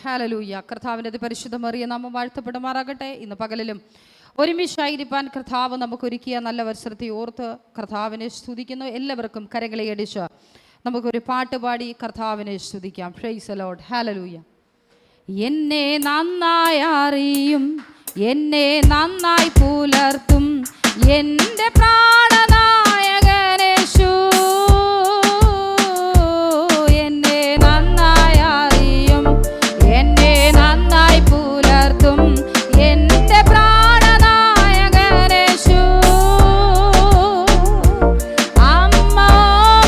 Hallelujah. കർത്താവിൻ്റെ പരിശുദ്ധമറിയ നാമം വാഴ്ത്തപ്പെടുമാറാകട്ടെ. ഇന്ന് പകലിലും ഒരുമിച്ചായിരിക്കാൻ കർത്താവ് നമുക്കൊരുക്കിയ നല്ല അവസരത്തെ ഓർത്ത് കർത്താവിനെ സ്തുതിക്കുന്നു. എല്ലാവർക്കും കരങ്ങളെ അടിച്ച് നമുക്കൊരു പാട്ട് പാടി കർത്താവിനെ സ്തുതിക്കാം. Price the Lord. ഹല്ലേലൂയ. എന്നെ നന്നായി അറിയും, എന്നെ നന്നായി പുലർത്തും എൻ്റെ പ്രാണനായകനേശു. എന്നെ നന്നായി അറിയും, എന്നെ നന്നായി പുലർത്തും എൻ്റെ പ്രാണനായകനേശു. അമ്മ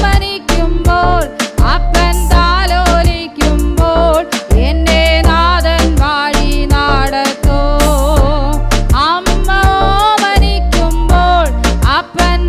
മരിക്കുമ്പോൾ അപ്പൻ താലോലിക്കുമ്പോൾ എന്നെ നാഥൻ വഴി നടത്തോ. അമ്മ മരിക്കുമ്പോൾ അപ്പൻ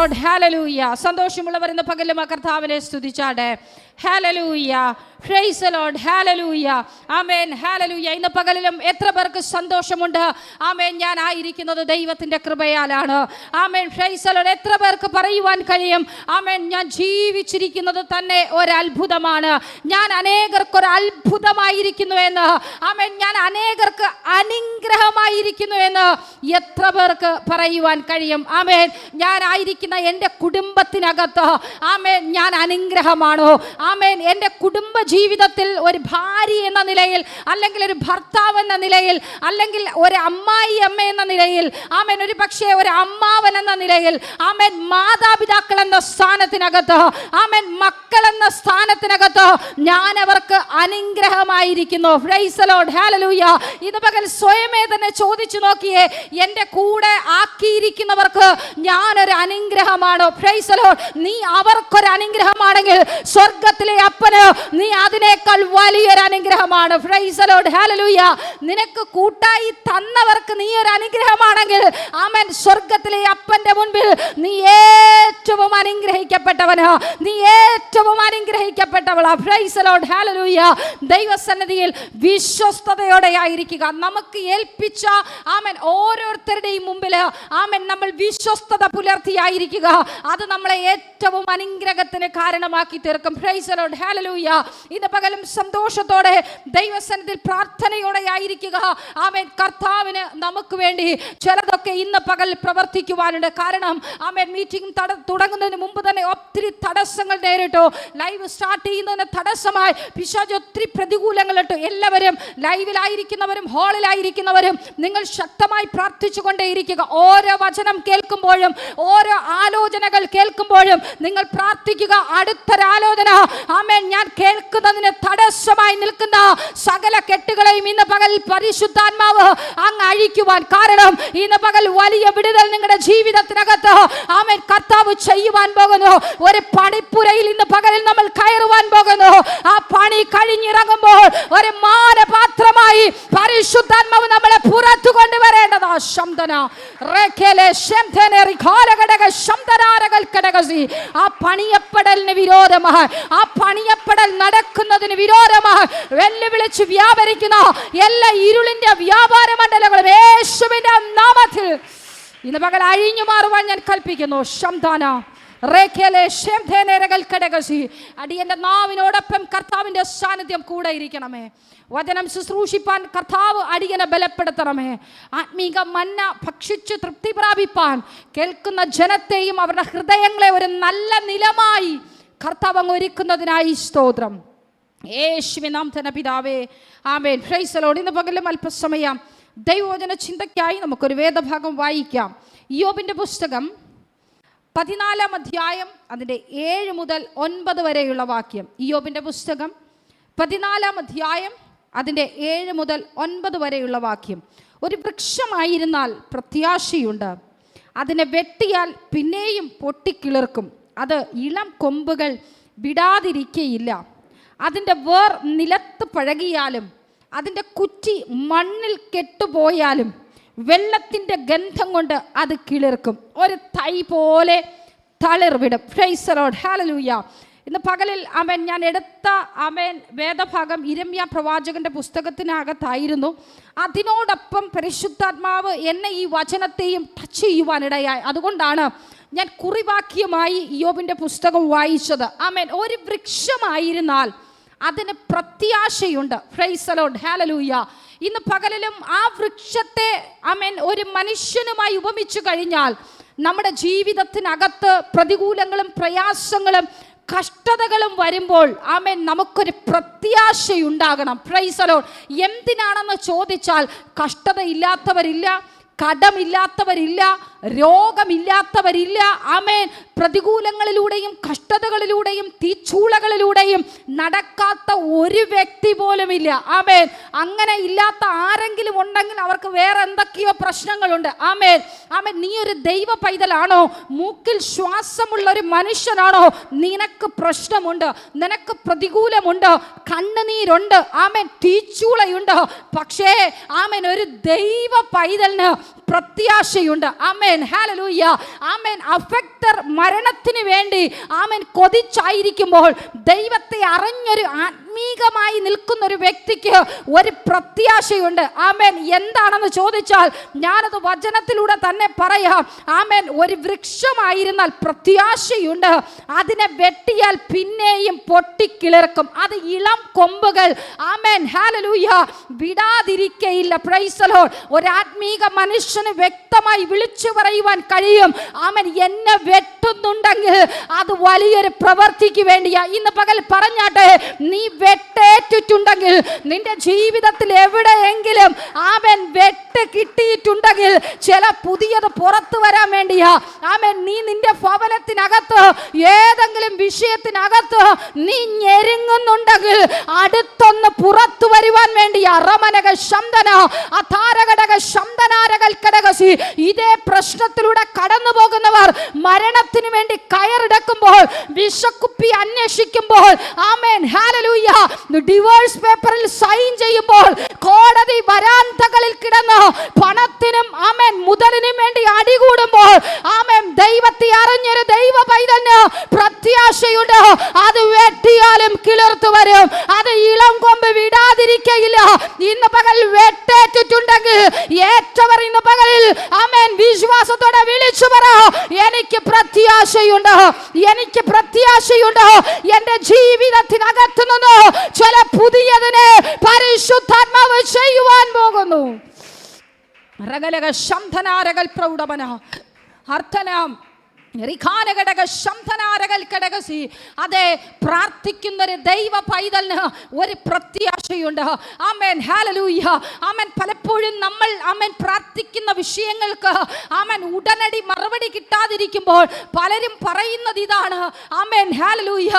ലോർഡ്. ഹല്ലേലൂയ. സന്തോഷമുള്ളവർ ഇന്ന് പകലും ആ കർത്താവിനെ സ്തുതിച്ചാട്ടെ. ഹല്ലേലൂയ. Praise the Lord. ഹല്ലേലൂയ. ആമേൻ. ഹല്ലേലൂയ. ഇന്ന് പകലിലും എത്ര പേർക്ക് സന്തോഷമുണ്ട്? ആമേൻ. ഞാൻ ആയിരിക്കുന്നത് ദൈവത്തിന്റെ കൃപയാലാണ്. ആമേൻ. Praise the Lord. എത്ര പേർക്ക് പറയുവാൻ കഴിയും? ആമേൻ. ഞാൻ ജീവിച്ചിരിക്കുന്നത് തന്നെ ഒരു അത്ഭുതമാണ്. ഞാൻ അനേകർക്ക് ഒരു അത്ഭുതമായിരിക്കുന്നു എന്ന്. ആമേൻ. ഞാൻ അനേകർക്ക് അനുഗ്രഹമായിരിക്കുന്നു എന്ന് എത്ര പേർക്ക് പറയുവാൻ കഴിയും? ആമേൻ. ഞാൻ ആയിരിക്കുന്ന എൻ്റെ കുടുംബത്തിനകത്ത് ആമേൻ ഞാൻ അനുഗ്രഹമാണോ? ആമേൻ. എൻ്റെ കുടുംബ ജീവിതത്തിൽ ഒരു ഭാര്യ എന്ന നിലയിൽ, അല്ലെങ്കിൽ ഒരു ഭർത്താവ് എന്ന നിലയിൽ, അല്ലെങ്കിൽ ഒരു അമ്മായി അമ്മ എന്ന നിലയിൽ, ആമേൻ, ഒരു പക്ഷേ ഒരു അമ്മാവൻ എന്ന നിലയിൽ, ആമേൻ, മാതാപിതാക്കൾ എന്ന സ്ഥാനത്തിനകത്ത്, ആമേൻ, മക്കൾ എന്ന സ്ഥാനത്തിനകത്ത് ഞാൻ അവർക്ക് അനുഗ്രഹമായിരിക്കുന്നു. Praise the Lord. ഹല്ലേലൂയ. ഇത് പകൽ സ്വയമേ തന്നെ ചോദിച്ചു നോക്കിയേ, എൻ്റെ കൂടെ ആക്കിയിരിക്കുന്നവർക്ക് ഞാനൊരു അനുഗ്രഹമാണോ? Price the Lord. നീ അവർക്കൊരു അനുഗ്രഹമാണെങ്കിൽ സ്വർഗത്തിലെ അപ്പന് നീ അതിനേക്കാൾ വലിയൊരു അനുഗ്രഹമാണ്. Price the Lord. ഹല്ലേലൂയ. നിനക്ക് കൂട്ടായി തന്നവർക്ക് നീ ഒരു അനുഗ്രഹമാണെങ്കിൽ ആമേൻ, സ്വർഗത്തിലെ അപ്പന്റെ മുൻപിൽ നീ ഏറ്റവും അനുഗ്രഹിക്കപ്പെട്ടവനാ, നീ ഏറ്റവും അനുഗ്രഹിക്കപ്പെട്ടവളാ. Praise the Lord. ഹല്ലേലൂയ. ദൈവസന്നിധിയിൽ വിശ്വസ്തയോടെ ആയിരിക്കുക. നമുക്ക് ഏൽപ്പിച്ച ആമേൻ ഓരോരുത്തരുടെയും മുമ്പിൽ ആമേൻ നമ്മൾ വിശ്വസ്തത പുലർത്തിയായിരിക്കുക. അത് നമ്മളെ ഏറ്റവും അനുഗ്രഹത്തിന് കാരണമാക്കി തീർക്കും. Price the Lord. ഹല്ലേലൂയ. ഇന്ന് പകലും സന്തോഷത്തോടെ ദൈവസന്നിധിയിൽ പ്രാർത്ഥനയോടെ ആയിരിക്കുക. ആമേൻ. കർത്താവിന് നമുക്ക് വേണ്ടി ചിലതൊക്കെ ഇന്ന് പകൽ പ്രവർത്തിക്കുവാനുണ്ട്. കാരണം ആമേൻ, മീറ്റിംഗ് തുടങ്ങുന്നതിന് മുമ്പ് തന്നെ ഒത്തിരി തടസ്സങ്ങൾ നേരിട്ടു. ലൈവ് സ്റ്റാർട്ട് ചെയ്യുന്നതിന് തടസ്സമായി പിശാച് ഒത്തിരി പ്രതികൂലങ്ങൾ ഇട്ടു. എല്ലാവരും ലൈവിലായിരിക്കുന്നവരും ഹാളിലായിരിക്കുന്നവരും നിങ്ങൾ ശക്തമായി പ്രാർത്ഥിച്ചു കൊണ്ടേയിരിക്കുക. ഓരോ വചനം കേൾക്കുമ്പോഴും ഓരോ ആലോചനകൾ കേൾക്കുമ്പോഴും നിങ്ങൾ പ്രാർത്ഥിക്കുക. അടുത്തൊരാലോചന ആമേൻ ഞാൻ കേൾക്കുന്നതിന് തടസ്സമായി നിൽക്കുന്ന സകല കെട്ടുകളെയും ഇന്ന് പകൽ പരിശുദ്ധാത്മാവ് അങ്ങ് അഴിക്കുവാൻ. കാരണം ഇന്ന് പകൽ വലിയ വിടുതൽ നിങ്ങളുടെ ജീവിതത്തിനകത്ത് ആമേൻ കർത്താവ് ചെയ്യുവാൻ പോകുന്നു. ഒരു പണിപ്പുരയിൽ ഇന്ന് പകലിൽ നമ്മൾ കയറുവാൻ പോകുന്നു. ആ പണി കഴിഞ്ഞിറങ്ങുമ്പോൾ ഒരു മാനപാത്രമായി പരിശുദ്ധാത്മാവ് നമ്മളെ പുറത്തു കൊണ്ടുവരേണ്ടതാ. ആ പണിയപ്പെടലിന് വിരോധമായി, ആ പണിയപ്പെടൽ നടക്കുന്നതിന് വിരോധമായി വെല്ലുവിളിച്ച് വ്യാപരിക്കുന്ന എല്ലാ ഇരുളിന്റെ വ്യാപാര മണ്ഡലങ്ങളും യേശുവിന്റെ നാമത്തിൽ ഇന്ന് പകൽ അഴിഞ്ഞു മാറുവാൻ ഞാൻ കൽപ്പിക്കുന്നു. അടിയന്റെ നാവിനോടൊപ്പം കർത്താവിന്റെ സാന്നിധ്യം കൂടെ ഇരിക്കണമേ. വചനം ശുശ്രൂഷിപ്പാൻ കർത്താവ് അടിയനെ ബലപ്പെടുത്തണമേ. ആത്മീക മന്ന ഭക്ഷിച്ചു തൃപ്തി പ്രാപിപ്പാൻ കേൾക്കുന്ന ജനത്തെയും അവരുടെ ഹൃദയങ്ങളെ ഒരു നല്ല നിലമായി കർത്താവ് അങ്ങ് ഒരുക്കുന്നതിനായി സ്തോത്രം. യേശുവിൻ നാമത്തിൽ പിതാവേ, ആമേൻ. Praise the Lord. ഇന്ന് പകലും അല്പസമയം ദൈവവചന ചിന്തയ്ക്കായി നമുക്കൊരു വേദഭാഗം വായിക്കാം. ഇയ്യോബിന്റെ പുസ്തകം 14-ാം അധ്യായം അതിൻ്റെ 7 മുതൽ 9 വരെയുള്ള വാക്യം. ഇയ്യോബിന്റെ പുസ്തകം 14-ാം അധ്യായം അതിൻ്റെ 7 മുതൽ 9 വരെയുള്ള വാക്യം. ഒരു വൃക്ഷമായിരുന്നാൽ പ്രത്യാശയുണ്ട്, അതിനെ വെട്ടിയാൽ പിന്നെയും പൊട്ടിക്കിളിർക്കും, അത് ഇളം കൊമ്പുകൾ വിടാതിരിക്കയില്ല, അതിൻ്റെ വേർ നിലത്ത് പഴകിയാലും അതിൻ്റെ കുറ്റി മണ്ണിൽ കെട്ടുപോയാലും വെള്ളത്തിൻ്റെ ഗന്ധം കൊണ്ട് അത് കിളിർക്കും, ഒരു തൈ പോലെ തളിർവിടും. Praise the Lord. ഹല്ലേലൂയ. ഇന്ന് പകലിൽ ആമേൻ ഞാൻ എടുത്ത ആമേൻ വേദഭാഗം ഇരമ്യ പ്രവാചകന്റെ പുസ്തകത്തിനകത്തായിരുന്നു. അതിനോടൊപ്പം പരിശുദ്ധാത്മാവ് എന്നെ ഈ വചനത്തെയും ടച്ച് ചെയ്യുവാനിടയായി. അതുകൊണ്ടാണ് ഞാൻ കുറിവാക്യമായി ഇയ്യോബിന്റെ പുസ്തകം വായിച്ചത്. ആമേൻ. ഒരു വൃക്ഷമായിരുന്നാൽ അതിന് പ്രത്യാശയുണ്ട്. Praise the Lord. ഹല്ലേലൂയ. ഇന്ന് പകലിലും ആ വൃക്ഷത്തെ ആമേൻ ഒരു മനുഷ്യനുമായി ഉപമിച്ചു കഴിഞ്ഞാൽ നമ്മുടെ ജീവിതത്തിനകത്ത് പ്രതികൂലങ്ങളും പ്രയാസങ്ങളും കഷ്ടതകളും വരുമ്പോൾ ആമേൻ നമുക്കൊരു പ്രത്യാശയുണ്ടാകണം. Price the Lord. എന്തിനാണെന്ന് ചോദിച്ചാൽ കഷ്ടത ഇല്ലാത്തവരില്ല, കടമില്ലാത്തവരില്ല, രോഗമില്ലാത്തവരില്ല. ആമേൻ. പ്രതികൂലങ്ങളിലൂടെയും കഷ്ടതകളിലൂടെയും തീച്ചൂളകളിലൂടെയും നടക്കാത്ത ഒരു വ്യക്തി പോലുമില്ല. ആമേൻ. അങ്ങനെ ഇല്ലാത്ത ആരെങ്കിലും ഉണ്ടെങ്കിൽ അവർക്ക് വേറെ എന്തൊക്കെയോ പ്രശ്നങ്ങളുണ്ട്. ആമേൻ. ആമേൻ. നീ ഒരു ദൈവ പൈതലാണോ? മൂക്കിൽ ശ്വാസമുള്ള ഒരു മനുഷ്യനാണോ? നിനക്ക് പ്രശ്നമുണ്ട്, നിനക്ക് പ്രതികൂലമുണ്ട്, കണ്ണുനീരുണ്ട്, ആമേൻ, തീച്ചൂളയുണ്ട്. പക്ഷേ ആമേൻ ഒരു ദൈവ പൈതലിന് പ്രത്യാശയുണ്ട്. ആമേൻ. ആമേൻ ഹല്ലേലൂയ ആമേൻ അഫക്തർ മരണത്തിന് വേണ്ടി ആമേൻ കൊതിച്ചായിരിക്കുമ്പോൾ ദൈവത്തെ അറിഞ്ഞൊരു ആത്മീകമായി നിൽക്കുന്ന ഒരു വ്യക്തിക്ക് ഒരു പ്രത്യാശയുണ്ട്. ആമേൻ എന്താണെന്ന് ചോദിച്ചാൽ ഞാനത് വചനത്തിലൂടെ തന്നെ പറയാം. ആമേൻ ഒരു വൃക്ഷമായിരുന്നാൽ പ്രത്യാശയുണ്ട്. അതിനെ വെട്ടിയാൽ പിന്നെയും പൊട്ടിക്കിളിർക്കും. അത് ഇളം കൊമ്പുകൾ ആമേൻ ഹല്ലേലൂയ വിടാതിരിക്കയില്ല. Praise the Lord. ഒരു ആത്മീക മനുഷ്യന് വ്യക്തമായി വിളിച്ചു പറയുവാൻ കഴിയും. ആമേൻ എന്നെ വെട്ടുന്നുണ്ടെങ്കിൽ അത് വലിയൊരു പ്രവൃത്തിക്ക് വേണ്ടിയാ. ഇന്ന് പകൽ പറഞ്ഞാട്ടെ, നീ വെട്ടേറ്റിട്ടുണ്ടെങ്കിൽ നിന്റെ ജീവിതത്തിൽ എവിടെയെങ്കിലും ആമേൻ വെട്ട് കിട്ടിയിട്ടുണ്ടെങ്കിൽ ചില പുതിയത് പുറത്തു വരാൻ വേണ്ടിയാ. ആമേൻ നീ നിന്റെ ഭവനത്തിനകത്ത് ഏതെങ്കിലും വിഷയത്തിനകത്ത് നീ ഞെരുങ്ങുന്നുണ്ടെങ്കിൽ അടുത്തൊന്ന് പുറത്തു വരുവാൻ വേണ്ടിയാ. റമനക ശംദന അതാരകടക ശംദനാരകൽ കടകസി. ഇതേ പ്രശ്നത്തിലൂടെ കടന്നു പോകുന്നവർ മരണത്തിന് വേണ്ടി കയറെടുക്കുമ്പോൾ, വിഷക്കുപ്പി അന്വേഷിക്കുമ്പോൾ, ആമേൻ ഹല്ലേലൂയ ഡിവോഴ്സ് പേപ്പറിൽ സൈൻ ചെയ്യുമ്പോൾ, കോടതി വരാന്തകളിൽ കിടന്ന് പണത്തിനും ആമേൻ മുതലിനും വേണ്ടി അടികൂടുമ്പോൾ, ആമേൻ ദൈവത്തെ അറിഞ്ഞൊരു ദൈവ പൈതലിന് പ്രത്യാശയുണ്ട്. അത് വെട്ടിയാലും കിളിർത്തു വരും. അത് ഇളം കൊമ്പ് വിടാതിരിക്കയില്ല. ഇന്ന് പകൽ വെട്ടേറ്റിട്ടുണ്ടെങ്കിൽ ഏറ്റവർ ഇന്ന് പകലിൽ ആമേൻ വിശ്വാസത്തോടെ വിളിച്ചു പറ, എനിക്ക് പ്രത്യാശയുണ്ട്, എനിക്ക് പ്രത്യാശയുണ്ട്. എന്റെ ജീവിതത്തിനകത്ത് നിന്ന് ചില പുതിയതിനെ പരിശുദ്ധാത്മാവ് ചെയ്യുവാൻ പോകുന്നു. രഗലക ശംധനാരകൽ പ്രൗഢമന അർത്ഥനം അതെ, പ്രാർത്ഥിക്കുന്നൊരു ദൈവ പൈതലിന് ഒരു പ്രത്യാശയുണ്ട്. ആമേൻ ഹല്ലേലൂയ ആമേൻ. പലപ്പോഴും നമ്മൾ ആമേൻ പ്രാർത്ഥിക്കുന്ന വിഷയങ്ങൾക്ക് ആമേൻ ഉടനടി മറുപടി കിട്ടാതിരിക്കുമ്പോൾ പലരും പറയുന്നത് ഇതാണ്, ആമേൻ ഹല്ലേലൂയ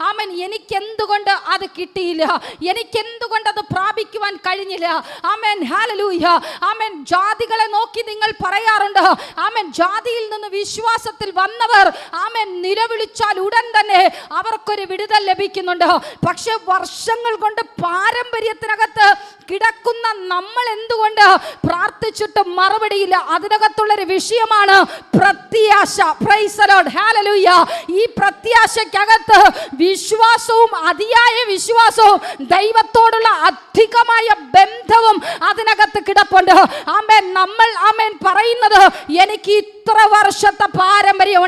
ആമേൻ എനിക്കെന്തുകൊണ്ട് അത് കിട്ടിയില്ല, എനിക്കെന്തുകൊണ്ട് അത് പ്രാപിക്കുവാൻ കഴിഞ്ഞില്ല. ആമേൻ ഹല്ലേലൂയ ആമേൻ. ജാതികളെ നോക്കി നിങ്ങൾ പറയാറുണ്ട്, ആമേൻ ജാതിയിൽ നിന്ന് വിശ്വാസത്തിൽ വന്നവർ ആമേൻ നിലവിളിച്ചാൽ ഉടൻ തന്നെ അവർക്കൊരു വിടുതൽ ലഭിക്കുന്നുണ്ട്. പക്ഷെ വർഷങ്ങൾ കൊണ്ട് പാരമ്പര്യത്തിനകത്ത് കിടക്കുന്ന നമ്മൾ എന്തുകൊണ്ട് പ്രാർത്ഥിച്ചിട്ട് മറുപടിയില്ല? അതിനകത്തുള്ളൊരു വിഷയമാണ് പ്രത്യാശ. Price the Lord hallelujah. ഈ പ്രത്യാശയ്ക്കകത്ത് വിശ്വാസവും അതിയായ വിശ്വാസവും ദൈവത്തോടുള്ള അധികമായ ബന്ധവും അതിനകത്ത് കിടപ്പുണ്ട്. ആമേൻ നമ്മൾ ആമേൻ പറയുന്നത് എനിക്ക് ഇത്ര വർഷത്തെ പാരമ്പര്യമുണ്ട്.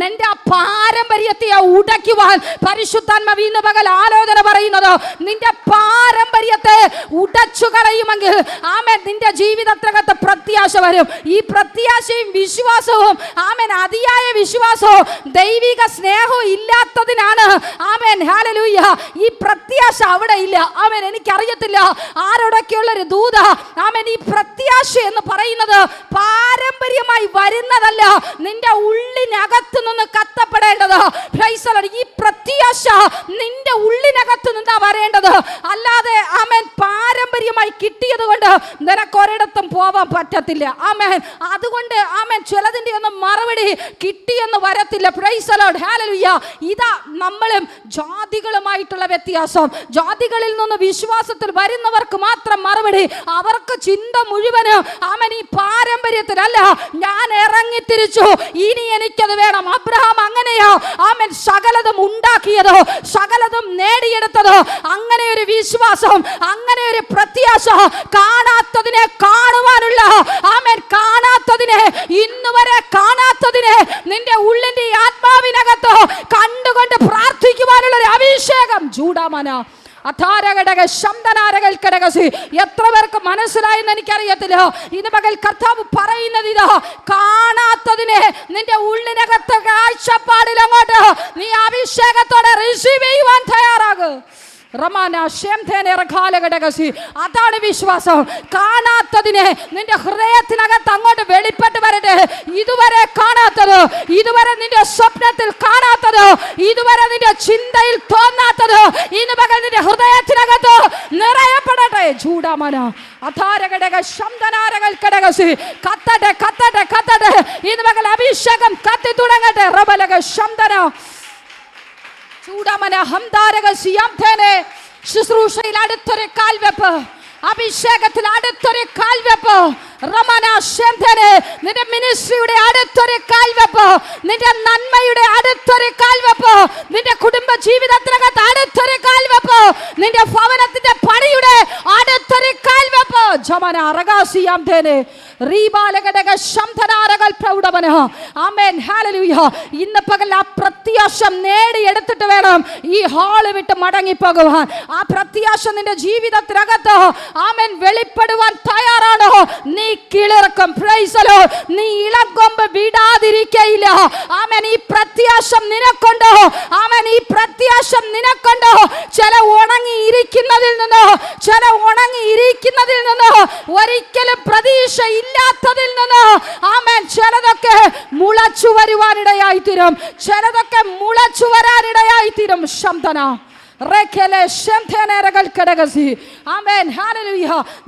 നിന്റെ ആ പാരമ്പര്യത്തെ ഉടയ്ക്കുവാൻ പരിശുദ്ധാത്മാവ് ഇന്ന് പകൽ ആലോചന പറയുന്നത്, നിന്റെ പാരമ്പര്യത്തെ ഉടച്ചു കളയുമെങ്കിൽ ആമേൻ നിന്റെ ജീവിതത്തിനകത്ത് പ്രത്യാശ വരും. ഈ പ്രത്യാശയും വിശ്വാസവും ആമേൻ അതിയായ വിശ്വാസവും ദൈവിക സ്നേഹവും ഇല്ലാത്തതിനാണ് ആമേൻ ഹല്ലേലൂയ ഈ പ്രത്യാശ അവിടെ ഇല്ല. ആമേൻ എനിക്കറിയത്തില്ല ആരോടൊക്കെയുള്ളൊരു ദൂത. ആമേൻ ഈ പ്രത്യാശ എന്ന് പറയുന്നത് പാരമ്പര്യമായി വരുന്നതല്ല, നിന്റെ ഉള്ളിനകത്ത് നിന്ന് കത്തപ്പെടേണ്ടത്. Price the Lord. ഈ പ്രത്യാശ നിന്റെ ഉള്ളിനകത്ത് നിന്നാ വരേണ്ടത്. അല്ലാതെ ആമേൻ പാരമ്പര്യമായി കിട്ടിയത് കൊണ്ട് നിനക്ക് ഒരിടത്തും പോവാൻ പറ്റത്തില്ല. ആമേൻ. അതുകൊണ്ട് ആമേൻ ചിലതിന്റെ ഒന്നും മറുപടി കിട്ടിയെന്ന് വരത്തില്ല. Price the Lord hallelujah. ഇതാ നമ്മളും ജാതികളുമായിട്ടുള്ള വ്യത്യാസം. ജാതികളിൽ നിന്ന് വിശ്വാസത്തിൽ വരുന്നവർക്ക് മാത്രം മറുപടി. അവർക്ക് ചിന്ത മുഴുവനും ആമേൻ ഈ പാരമ്പര്യത്തിലല്ല, ഞാൻ ഇറങ്ങി തിരിച്ചു, ഇനി എനിക്കത് വേണം. അബ്രഹാം അങ്ങനെയാ ആമേൻ സകലതും ഉണ്ടാക്കിയത്, സകലതും നേടിയെടുത്തത്. അങ്ങനെ ഒരു വിശ്വാസം, അങ്ങനെ ഒരു പ്രത്യാശ, കാണാത്തതിനെ കാണുവാനുള്ള ആമേൻ, കാണാത്തതിനെ ഇന്ന് വരെ കാണാത്തതിനെ നിന്റെ ഉള്ളിന്റെ ആത്മാവിനകത്ത് കണ്ടുകൊണ്ട് പ്രാർത്ഥിക്കുവാനുള്ള ഒരു അഭിഷേകം. ജൂഡാമന എത്ര പേർക്ക് മനസ്സിലായെന്ന് എനിക്കറിയത്തില്ല. ഇന്ന് പകൽ കർത്താവ് പറയുന്നത് ഇതാ, കാണാത്തതിനെ നിന്റെ ഉള്ളിനകത്ത് കാഴ്ചപ്പാടിൽ അങ്ങോട്ട് നീ അഭിഷേകത്തോടെ റിസീവ് ചെയ്യുവാൻ തയ്യാറാകും. അതാണ് വിശ്വാസം. കാണാത്തതിനെ നിന്റെ ഹൃദയത്തിനകത്ത് അങ്ങോട്ട് വെളിപ്പെട്ട് വരട്ടെ. ഇതുവരെ കാണാത്തത്, ഇതുവരെ നിന്റെ സ്വപ്നത്തിൽ കാണാത്തത്, ഇതുവരെ നിന്റെ ചിന്തയിൽ തോന്നാത്തത് ഇന്ന് പകൽ നിന്റെ ഹൃദയത്തിനകത്ത് നിറയപ്പെടട്ടെ. ചൂടാമന അധാരകടക ശബ്ദനാരകൾ കടകസി കത്തട്ടെ കത്തട്ടെ കത്തട്ടെ. ഇന്ന് പകൽ അഭിഷേകം കത്തി തുടങ്ങട്ടെ. റബലക ശബ്ദന ചൂടാമന ഹംദാരക സിയാംതേനെ. ശുശ്രൂഷയിൽ അടുത്തൊരു കാൽവെപ്പ്, അഭിഷേകത്തിൽ അടുത്തൊരു കാൽവെപ്പ്. നിന്റെ മിനിസ്ട്രിയുടെ അടുത്തൊരു കാൽവെപ്പ്, നിന്റെ നന്മയുടെ അടുത്തൊരു കാൽവെപ്പ്, നിന്റെ കുടുംബ ജീവിതത്തിനകത്ത് അടുത്തൊരു കാൽവെപ്പ്, നിന്റെ ഭവനത്തിന്റെ പണിയുടെ അടുത്തൊരു കാൽവെപ്പ്. ജമന അറകാസിയാം തേനെ റീബാലകടക ശംധനാരകൾ പ്രൗഢവന. ആമേൻ, ഹല്ലേലൂയ. ഇന്ന് പകൽ ആ പ്രത്യാശ നേടിയെടുത്തിട്ട് വേണം ഈ ഹാള് വിട്ട് മടങ്ങിപ്പോകുവാൻ. ആ പ്രത്യാശ നിന്റെ ജീവിതത്തിനകത്ത് ആമേൻ വെളിപ്പെടുവാൻ തയ്യാറാണോ? നീ കിളിർക്കും. Price the Lord. നീ ഇളങ്കൊമ്പ് വിടാതിരിക്കയില്ല. ആമേൻ. ഈ പ്രത്യാശ നിനക്കുണ്ടോ? ആമേൻ. ഈ പ്രത്യാശ നിനക്കുണ്ടോ? ചില ഉണങ്ങിയിരിക്കുന്നതിൽ നിന്ന് ഒരിക്കലും പ്രതീക്ഷ ഇല്ലാത്തതിൽ നിന്ന് ആമേൻ ചിലതൊക്കെ മുളച്ചു വരുവാനിടയായി തീരും. ചിലതൊക്കെ മുളച്ചു വരാനിടയായി തീരും. ശംതന